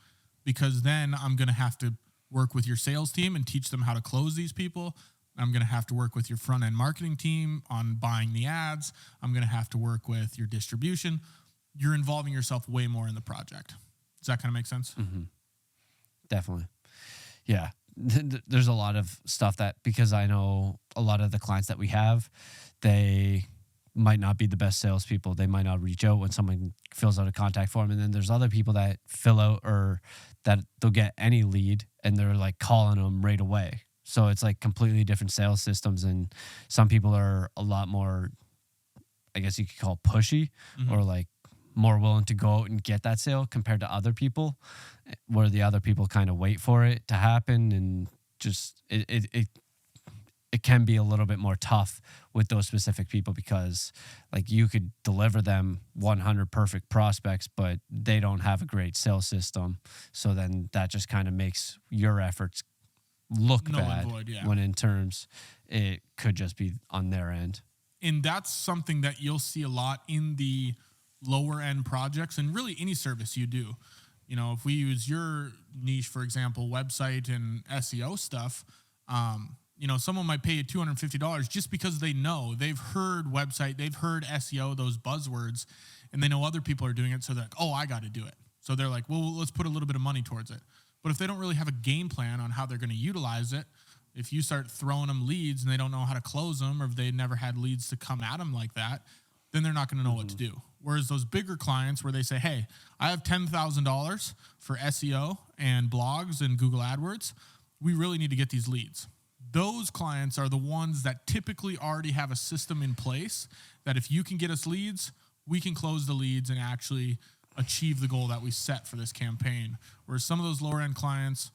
because then I'm going to have to work with your sales team and teach them how to close these people. I'm going to have to work with your front-end marketing team on buying the ads. I'm going to have to work with your distribution. You're involving yourself way more in the project. Does that kind of make sense? Mm-hmm. Definitely. Yeah. There's a lot of stuff that, because I know a lot of the clients that we have, they might not be the best salespeople. They might not reach out when someone fills out a contact form. And then there's other people that fill out, or that they'll get any lead and they're like calling them right away. So it's like completely different sales systems. And some people are a lot more, I guess you could call pushy, or like more willing to go out and get that sale compared to other people, where the other people kind of wait for it to happen. And just it can be a little bit more tough with those specific people, because like you could deliver them 100 perfect prospects, but they don't have a great sales system. So then that just kind of makes your efforts look Null and bad, void, yeah. when in terms it could just be on their end. And that's something that you'll see a lot in the lower end projects, and really any service you do. You know, if we use your niche, for example, website and SEO stuff, you know, someone might pay you $250 just because they know, they've heard website, they've heard SEO, those buzzwords, and they know other people are doing it. So they're like, oh, I got to do it. So they're like, well, let's put a little bit of money towards it. But if they don't really have a game plan on how they're going to utilize it, if you start throwing them leads and they don't know how to close them, or if they never had leads to come at them like that, then they're not going to know what to do. Whereas those bigger clients, where they say, hey, I have $10,000 for SEO and blogs and Google AdWords, we really need to get these leads. Those clients are the ones that typically already have a system in place that if you can get us leads, we can close the leads and actually achieve the goal that we set for this campaign. Whereas some of those lower end clients,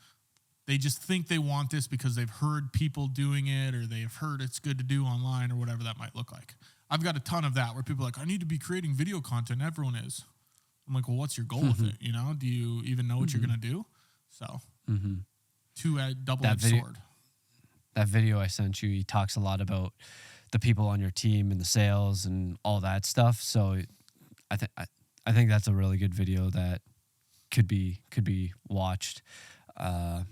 they just think they want this because they've heard people doing it, or they've heard it's good to do online, or whatever that might look like. I've got a ton of that where people are like, I need to be creating video content. Everyone is. I'm like, well, what's your goal with it? You know, do you even know what you're going to do? So two-edged, double-edged sword. That video I sent you, he talks a lot about the people on your team and the sales and all that stuff. So I think that's a really good video that could be watched, and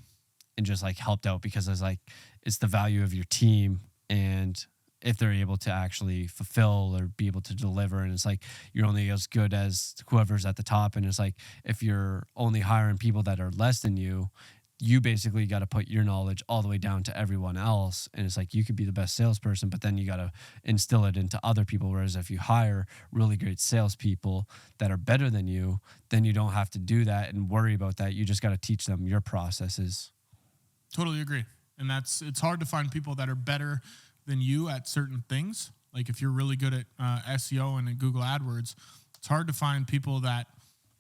just like helped out, because it's the value of your team, and if they're able to actually fulfill or be able to deliver. And it's like, you're only as good as whoever's at the top. And it's like, if you're only hiring people that are less than you, you basically got to put your knowledge all the way down to everyone else. And it's like, you could be the best salesperson, but then you got to instill it into other people. Whereas if you hire really great salespeople that are better than you, then you don't have to do that and worry about that. You just got to teach them your processes. Totally agree. And it's hard to find people that are better than you at certain things. Like if you're really good at SEO and at Google AdWords, it's hard to find people that,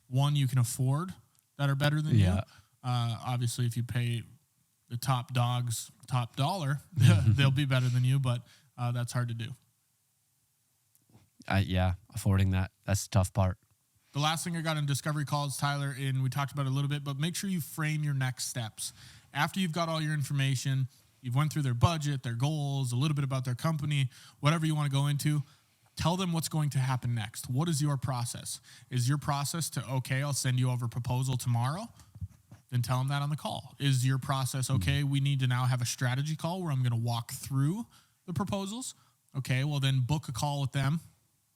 one, you can afford, that are better than you. Obviously, if you pay the top dogs top dollar, they'll be better than you, but that's hard to do. Affording that's the tough part. The last thing I got in discovery calls, Tyler, and we talked about it a little bit, but make sure you frame your next steps. After you've got all your information, you've went through their budget, their goals, a little bit about their company, whatever you want to go into, tell them what's going to happen next. What is your process? Is your process to, okay, I'll send you over a proposal tomorrow? Then tell them that on the call. Is your process, okay, we need to now have a strategy call where I'm going to walk through the proposals? Okay, well then book a call with them,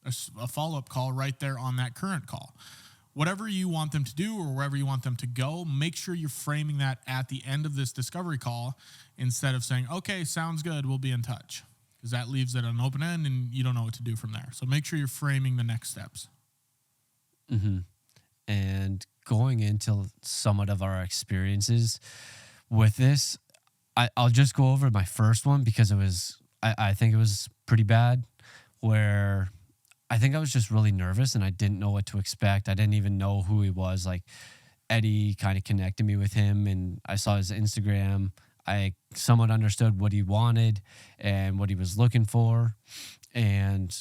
a follow-up call right there on that current call. Whatever you want them to do or wherever you want them to go, make sure you're framing that at the end of this discovery call instead of saying, okay, sounds good, we'll be in touch. Because that leaves it an open end and you don't know what to do from there. So make sure you're framing the next steps. And going into somewhat of our experiences with this, I'll just go over my first one because I think it was pretty bad, where I think I was just really nervous and I didn't know what to expect. I didn't even know who he was. Like Eddie kind of connected me with him and I saw his Instagram. I somewhat understood what he wanted and what he was looking for. And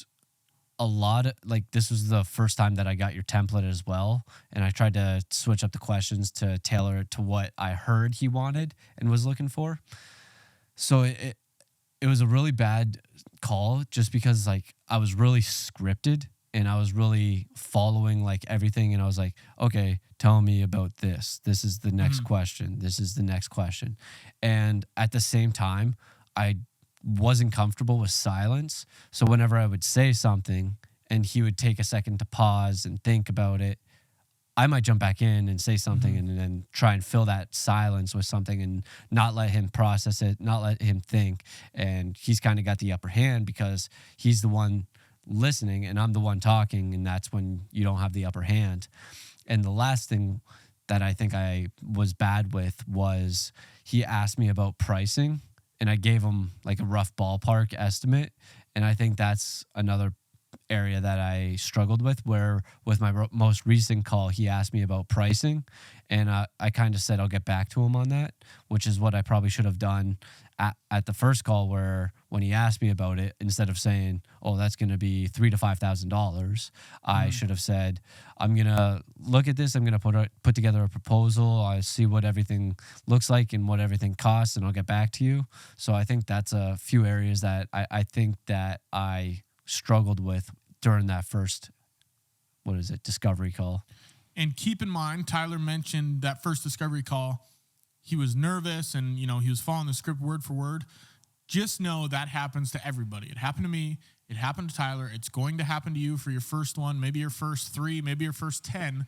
this was the first time that I got your template as well. And I tried to switch up the questions to tailor it to what I heard he wanted and was looking for. So it was a really bad call just because like I was really scripted and I was really following like everything. And I was like, okay, tell me about this. This is the next question. This is the next question. And at the same time, I wasn't comfortable with silence. So whenever I would say something and he would take a second to pause and think about it, I might jump back in and say something and then try and fill that silence with something and not let him process it, not let him think. And he's kind of got the upper hand because he's the one listening and I'm the one talking. And that's when you don't have the upper hand. And the last thing that I think I was bad with was he asked me about pricing and I gave him like a rough ballpark estimate. And I think that's another area that I struggled with, where with my most recent call, he asked me about pricing and I kind of said, I'll get back to him on that, which is what I probably should have done at the first call, where when he asked me about it, instead of saying, oh, that's going to be $3,000 to $5,000, I should have said, I'm going to look at this. I'm going to put together a proposal. I see what everything looks like and what everything costs, and I'll get back to you. So I think that's a few areas that I think that I struggled with during that first, discovery call. And keep in mind, Tyler mentioned that first discovery call, he was nervous and, he was following the script word for word. Just know that happens to everybody. It happened to me. It happened to Tyler. It's going to happen to you for your first one, maybe your first 3, maybe your first 10.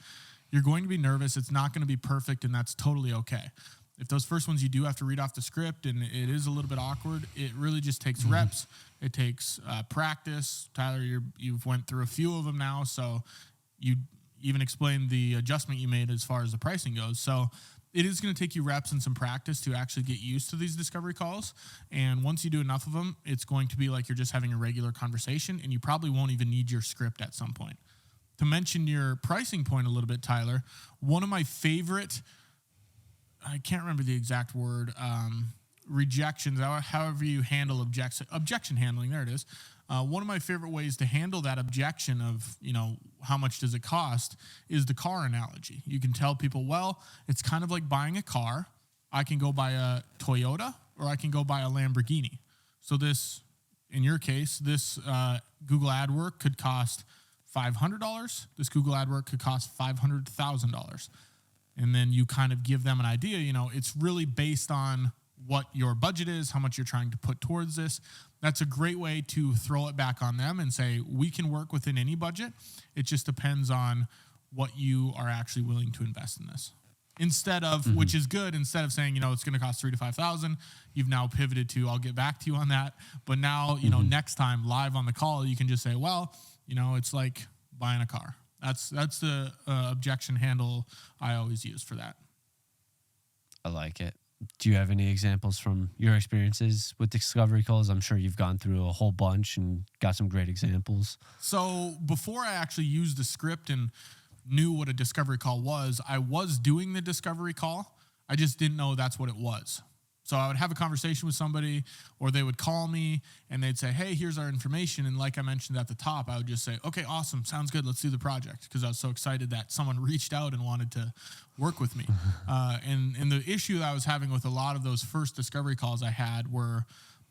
You're going to be nervous. It's not going to be perfect, and that's totally okay. If those first ones you do have to read off the script and it is a little bit awkward, it really just takes reps. It takes practice. Tyler, you've went through a few of them now, so you even explained the adjustment you made as far as the pricing goes. So it is going to take you reps and some practice to actually get used to these discovery calls. And once you do enough of them, it's going to be like you're just having a regular conversation, and you probably won't even need your script at some point. To mention your pricing point a little bit, Tyler, one of my favorite, I can't remember the exact word, rejections, however you handle objection handling, there it is. One of my favorite ways to handle that objection of, how much does it cost is the car analogy. You can tell people, well, it's kind of like buying a car. I can go buy a Toyota or I can go buy a Lamborghini. So this, in your case, this Google ad work could cost $500. This Google ad work could cost $500,000. And then you kind of give them an idea, it's really based on what your budget is, how much you're trying to put towards this. That's a great way to throw it back on them and say, we can work within any budget. It just depends on what you are actually willing to invest in this. Instead of, which is good, instead of saying, it's going to cost $3,000 to $5,000, you've now pivoted to, I'll get back to you on that. But now, next time live on the call, you can just say, well, it's like buying a car. That's the objection handle I always use for that. I like it. Do you have any examples from your experiences with discovery calls? I'm sure you've gone through a whole bunch and got some great examples. So before I actually used the script and knew what a discovery call was, I was doing the discovery call. I just didn't know that's what it was. So I would have a conversation with somebody, or they would call me and they'd say, hey, here's our information. And like I mentioned at the top, I would just say, okay, awesome. Sounds good. Let's do the project. Because I was so excited that someone reached out and wanted to work with me. And the issue that I was having with a lot of those first discovery calls I had were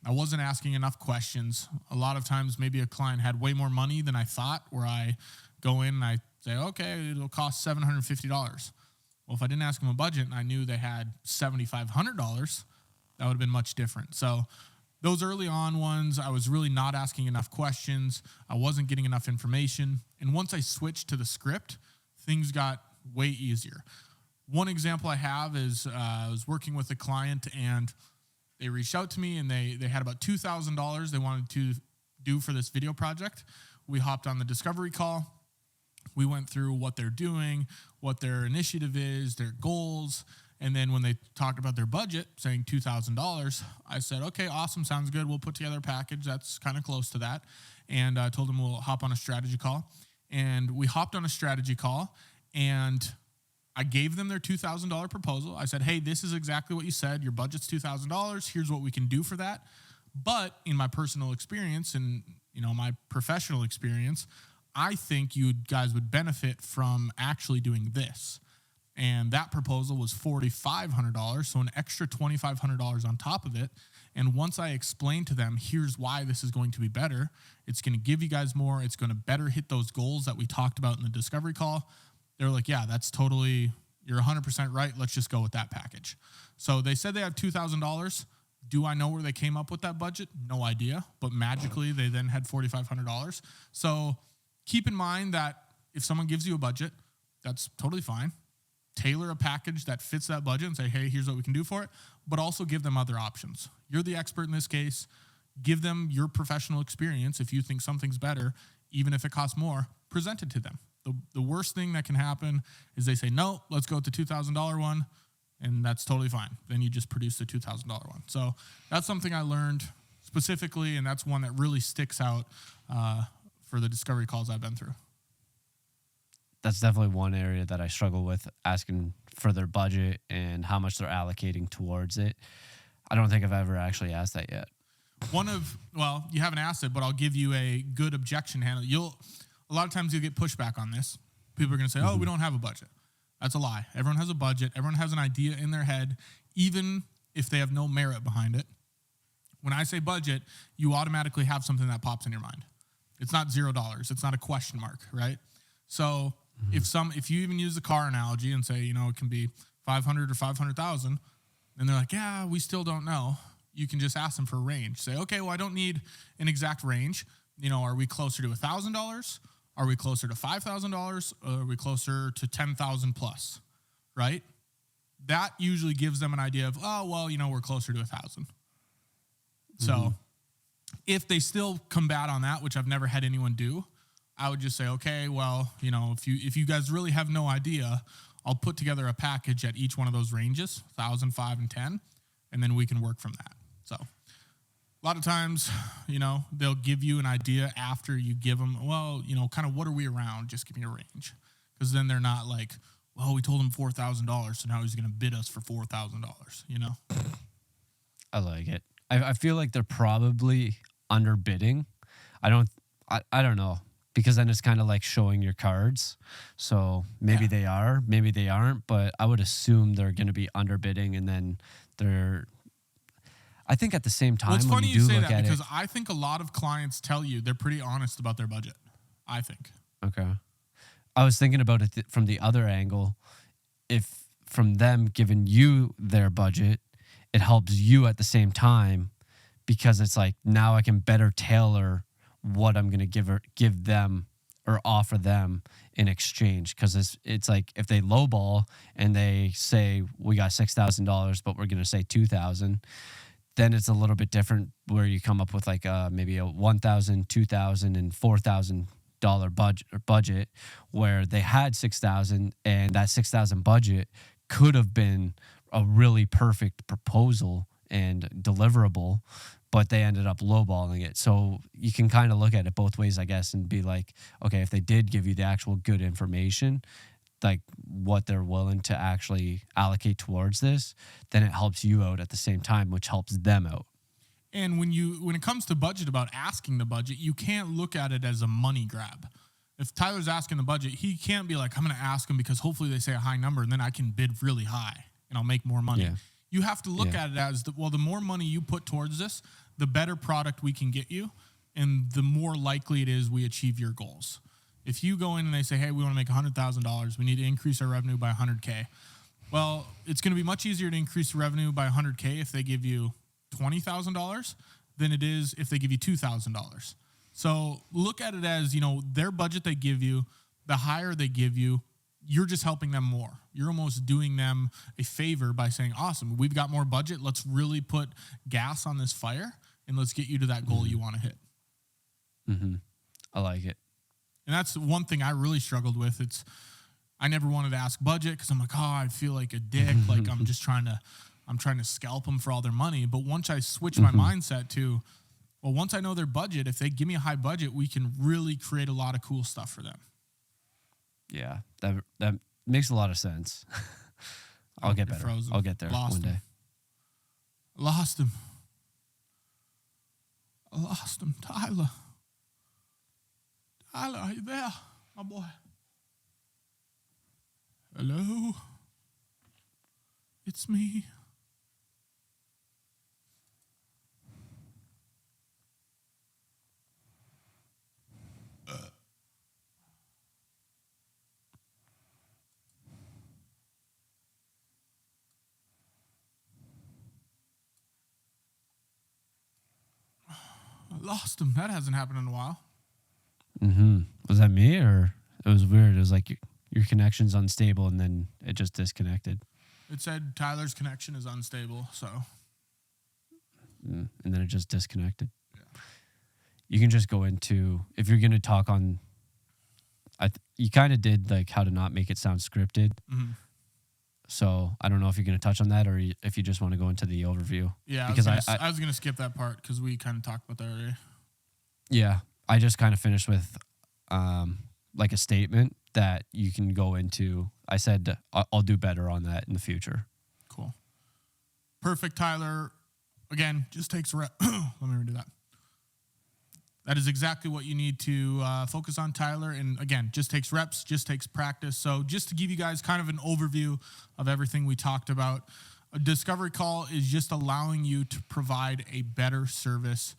I wasn't asking enough questions. A lot of times maybe a client had way more money than I thought, where I go in and I say, okay, it'll cost $750. Well, if I didn't ask them a budget and I knew they had $7,500, that would have been much different. So those early on ones, I was really not asking enough questions. I wasn't getting enough information. And once I switched to the script, things got way easier. One example I have is I was working with a client and they reached out to me and they had about $2,000 they wanted to do for this video project. We hopped on the discovery call. We went through what they're doing, what their initiative is, their goals. And then when they talked about their budget, saying $2,000, I said, okay, awesome, sounds good. We'll put together a package that's kind of close to that. And I told them we'll hop on a strategy call. And we hopped on a strategy call, and I gave them their $2,000 proposal. I said, hey, this is exactly what you said. Your budget's $2,000. Here's what we can do for that. But in my personal experience and my professional experience, I think you guys would benefit from actually doing this. And that proposal was $4,500, so an extra $2,500 on top of it. And once I explained to them, here's why this is going to be better, it's going to give you guys more, it's going to better hit those goals that we talked about in the discovery call, they're like, yeah, that's totally, you're 100% right, let's just go with that package. So they said they have $2,000. Do I know where they came up with that budget? No idea. But magically, they then had $4,500. So keep in mind that if someone gives you a budget, That's totally fine. Tailor a package that fits that budget and say, hey, here's what we can do for it, but also give them other options. You're the expert in this case. Give them your professional experience. If you think something's better, even if it costs more, present it to them. The worst thing that can happen is they say, no, let's go with the $2,000 one, and that's totally fine. Then you just produce the $2,000 one. So that's something I learned specifically, and that's one that really sticks out for the discovery calls I've been through. That's definitely one area that I struggle with, asking for their budget and how much they're allocating towards it. I don't think I've ever actually asked that yet. Well, you haven't asked it, but I'll give you a good objection handle. A lot of times you'll get pushback on this. People are going to say, oh, we don't have a budget. That's a lie. Everyone has a budget. Everyone has an idea in their head, even if they have no merit behind it. When I say budget, you automatically have something that pops in your mind. It's not $0. It's not a question mark, right? So if you even use the car analogy and say, it can be 500 or 500,000, and they're like, yeah, we still don't know. You can just ask them for a range. Say, okay, well, I don't need an exact range. Are we closer to $1,000? Are we closer to $5,000? Or are we closer to 10,000 plus? Right? That usually gives them an idea of, oh, well, we're closer to 1,000. So if they still combat on that, which I've never had anyone do, I would just say, okay, well, if you guys really have no idea, I'll put together a package at each one of those ranges, 1,000, 5, and 10, and then we can work from that. So a lot of times, they'll give you an idea after you give them, well, kind of what are we around? Just give me a range. Because then they're not like, well, we told him $4,000, so now he's going to bid us for $4,000, I like it. I feel like they're probably underbidding. I don't know, because then it's kind of like showing your cards. So maybe they are, maybe they aren't, but I would assume they're going to be underbidding, and then I think at the same time, it's funny when you say look that at because it, I think a lot of clients tell you they're pretty honest about their budget. I think. Okay. I was thinking about it from the other angle. If from them giving you their budget, it helps you at the same time, because it's like, now I can better tailor what I'm going to give them or offer them in exchange. Because it's like, if they lowball and they say, we got $6,000, but we're going to say $2,000, then it's a little bit different, where you come up with like maybe a $1,000, $2,000, and $4,000 budget, where they had $6,000, and that $6,000 budget could have been a really perfect proposal and deliverable, but they ended up lowballing it. So you can kind of look at it both ways, I guess, and be like, okay, if they did give you the actual good information, like what they're willing to actually allocate towards this, then it helps you out at the same time, which helps them out. And when it comes to budget, about asking the budget, you can't look at it as a money grab. If Tyler's asking the budget, he can't be like, I'm going to ask him because hopefully they say a high number and then I can bid really high and I'll make more money. Yeah. You have to look at it as, the more money you put towards this, the better product we can get you, and the more likely it is we achieve your goals. If you go in and they say, hey, we want to make $100,000, we need to increase our revenue by $100K. Well, it's going to be much easier to increase the revenue by $100K if they give you $20,000 than it is if they give you $2,000. So look at it as, their budget they give you, the higher they give you, you're just helping them more. You're almost doing them a favor by saying, awesome, we've got more budget. Let's really put gas on this fire and let's get you to that goal you want to hit. Mm-hmm. I like it. And that's one thing I really struggled with. I never wanted to ask budget because I'm like, I feel like a dick. Like I'm trying to scalp them for all their money. But once I switch my mindset to, well, once I know their budget, if they give me a high budget, we can really create a lot of cool stuff for them. Yeah, that makes a lot of sense. I'll get better. Frozen. I'll get there one day. I lost him, Tyler. Tyler, are you there, my boy? Hello? It's me. I lost him. That hasn't happened in a while. Mm-hmm. Was that me, or it was weird? It was like your connection's unstable, and then it just disconnected. It said Tyler's connection is unstable, so. And then it just disconnected. Yeah. You can just go into, if you're going to talk on, you kind of did like how to not make it sound scripted. Mm-hmm. So I don't know if you're going to touch on that or if you just want to go into the overview. Yeah, because I was going to skip that part because we kind of talked about that already. Yeah, I just kind of finished with like a statement that you can go into. I said I'll do better on that in the future. Cool. Perfect, Tyler. Again, just takes Let me redo that. That is exactly what you need to focus on, Tyler. And again, just takes reps, just takes practice. So just to give you guys kind of an overview of everything we talked about, a discovery call is just allowing you to provide a better service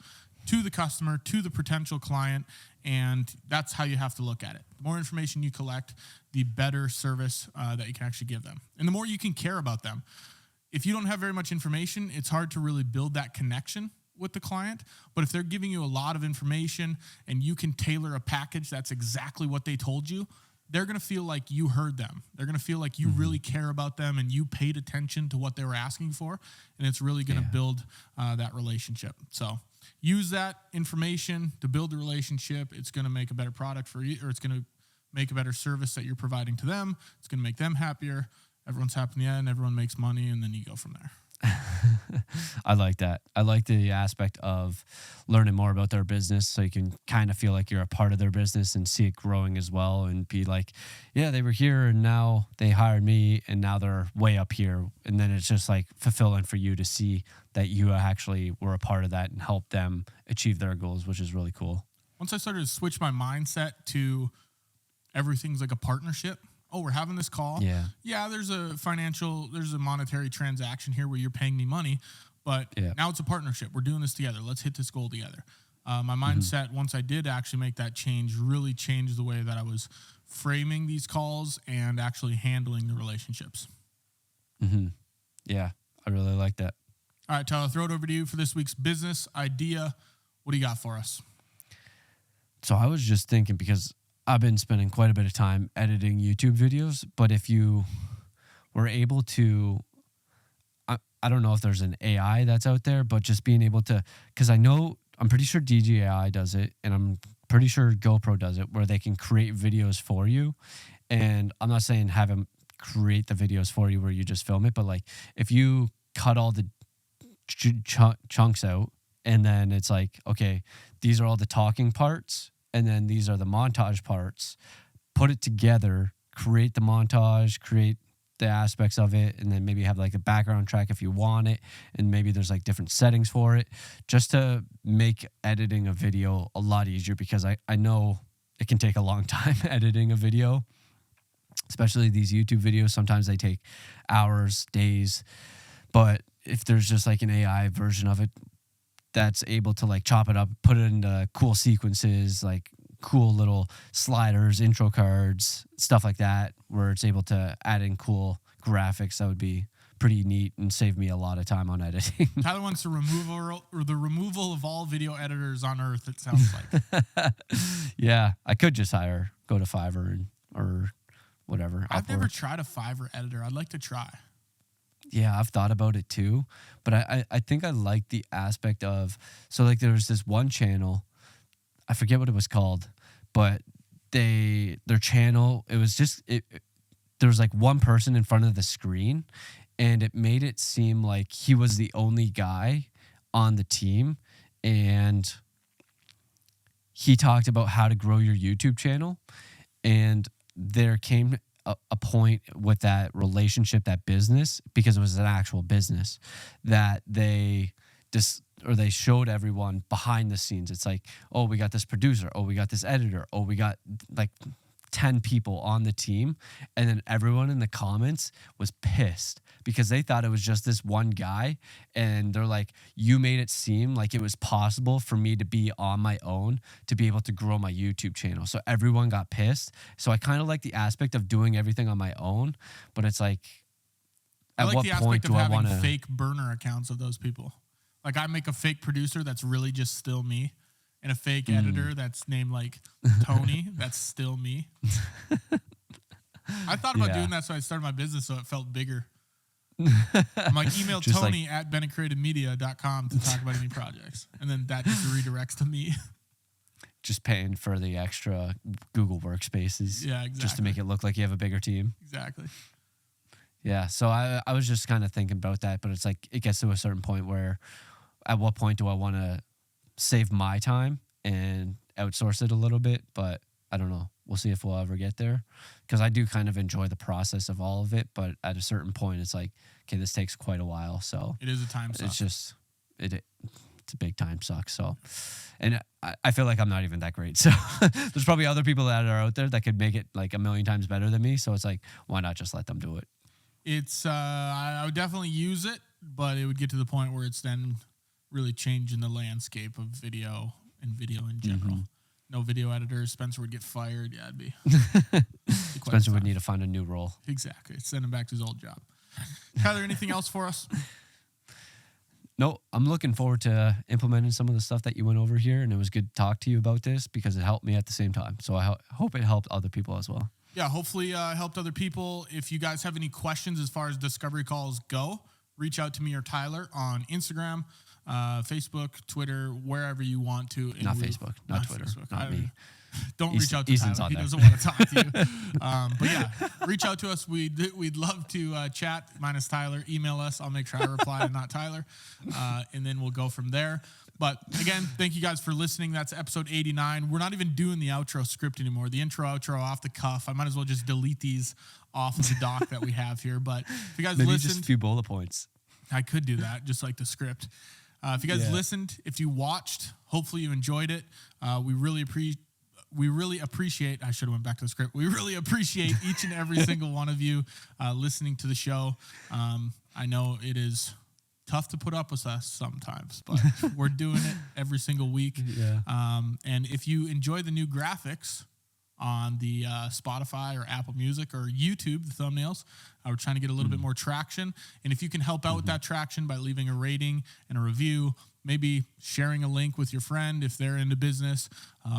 to the customer, to the potential client, and that's how you have to look at it. The more information you collect, the better service that you can actually give them. And the more you can care about them. If you don't have very much information, it's hard to really build that connection with the client. But if they're giving you a lot of information and you can tailor a package that's exactly what they told you, they're going to feel like you heard them. They're going to feel like you really care about them and you paid attention to what they were asking for. And it's really going to build that relationship. So use that information to build the relationship. It's going to make a better product for you, or it's going to make a better service that you're providing to them. It's going to make them happier. Everyone's happy in the end. Everyone makes money, and then you go from there. I like that. I like the aspect of learning more about their business so you can kind of feel like you're a part of their business and see it growing as well and be like, yeah, they were here and now they hired me and now they're way up here. And then it's just like fulfilling for you to see that you actually were a part of that and help them achieve their goals, which is really cool. Once I started to switch my mindset to everything's like a partnership. Oh, we're having this call. Yeah, there's a monetary transaction here where you're paying me money, but now it's a partnership. We're doing this together. Let's hit this goal together. My mindset, once I did actually make that change, really changed the way that I was framing these calls and actually handling the relationships. Yeah, I really like that. All right, Tyler, throw it over to you for this week's business idea. What do you got for us? So I was just thinking, because I've been spending quite a bit of time editing YouTube videos, but if you were able to, I don't know if there's an AI that's out there, but just being able to, because I'm pretty sure DJI does it, and I'm pretty sure GoPro does it, where they can create videos for you. And I'm not saying have them create the videos for you where you just film it, but like if you cut all the chunks out, and then it's like, okay, these are all the talking parts, and then these are the montage parts, put it together, create the montage, create the aspects of it, and then maybe have like a background track if you want it, and maybe there's like different settings for it, just to make editing a video a lot easier, because I know it can take a long time editing a video, especially these YouTube videos. Sometimes they take hours, days, but if there's just like an AI version of it that's able to like chop it up, put it into cool sequences, like cool little sliders, intro cards, stuff like that, where it's able to add in cool graphics, that would be pretty neat and save me a lot of time on editing. Tyler wants the removal of all video editors on Earth, it sounds like. Yeah, I could just go to Fiverr or whatever. I've never tried a Fiverr editor. I'd like to try. Yeah, I've thought about it too, but I think I like the aspect of, so like there was this one channel, I forget what it was called, but their channel, it was just, there was like one person in front of the screen, and it made it seem like he was the only guy on the team, and he talked about how to grow your YouTube channel, and there came a point with that relationship, that business, because it was an actual business, that they showed everyone behind the scenes. It's like, oh, we got this producer. Oh, we got this editor. Oh, we got like 10 people on the team. And then everyone in the comments was pissed because they thought it was just this one guy. And they're like, you made it seem like it was possible for me to be on my own to be able to grow my YouTube channel. So everyone got pissed. So I kind of like the aspect of doing everything on my own, but it's like, at what point do I want to fake burner accounts of those people? Like I make a fake producer that's really just still me, and a fake editor that's named like Tony, that's still me. I thought about Yeah. doing that, so I started my business so it felt bigger. I'm like, email Just Tony at BennettCreativeMedia.com to talk about any projects. And then that just redirects to me. Just paying for the extra Google workspaces. Yeah, exactly. Just to make it look like you have a bigger team. Exactly. Yeah. So I was just kind of thinking about that, but it's like it gets to a certain point where at what point do I want to save my time and outsource it a little bit? But I don't know. We'll see if we'll ever get there, because I do kind of enjoy the process of all of it. But at a certain point, it's like, okay, this takes quite a while. So It is a time suck. it's just, it's a big time suck. So, and I feel like I'm not even that great. So there's probably other people that are out there that could make it like a million times better than me. So it's like, why not just let them do it? It's I would definitely use it, but it would get to the point where it's then really changing the landscape of video and video in general. No video editors. Spencer would get fired. Yeah, it'd be quite Spencer would tough. need to find a new role. Exactly. Send him back to his old job. Tyler, anything else for us? No, I'm looking forward to implementing some of the stuff that you went over here, and it was good to talk to you about this because it helped me at the same time. So I hope it helped other people as well. Yeah, hopefully helped other people. If you guys have any questions as far as discovery calls go, reach out to me or Tyler on Instagram, Facebook, Twitter, wherever you want to. And Not Facebook, not Twitter, not me. Don't reach out to Easton's Tyler. on He there. doesn't want to talk to you. But yeah, reach out to us. We'd love to chat, minus Tyler. Email us. I'll make sure I reply and not Tyler. And then we'll go from there. But again, thank you guys for listening. That's episode 89. We're not even doing the outro script anymore. The intro, outro off the cuff. I might as well just delete these off of the doc that we have here. But if you guys Maybe listened, just a few bullet points. I could do that, just like the script. If you guys listened, if you watched, hopefully you enjoyed it. We really appreciate. I should have went back to the script. We really appreciate each and every single one of you listening to the show. I know it is tough to put up with us sometimes, but we're doing it every single week. Yeah. And if you enjoy the new graphics on the Spotify or Apple Music or YouTube, the thumbnails, we're trying to get a little bit more traction. And if you can help out with that traction by leaving a rating and a review, maybe sharing a link with your friend if they're into business,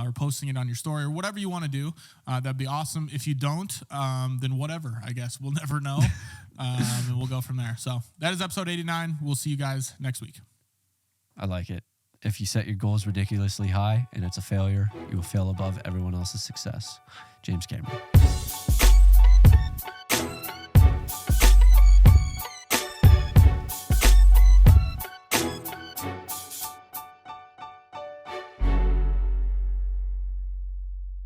or posting it on your story or whatever you want to do, that'd be awesome. If you don't, then whatever, I guess. We'll never know. And we'll go from there. So that is episode 89. We'll see you guys next week. I like it. If you set your goals ridiculously high and it's a failure, you will fail above everyone else's success. James Cameron.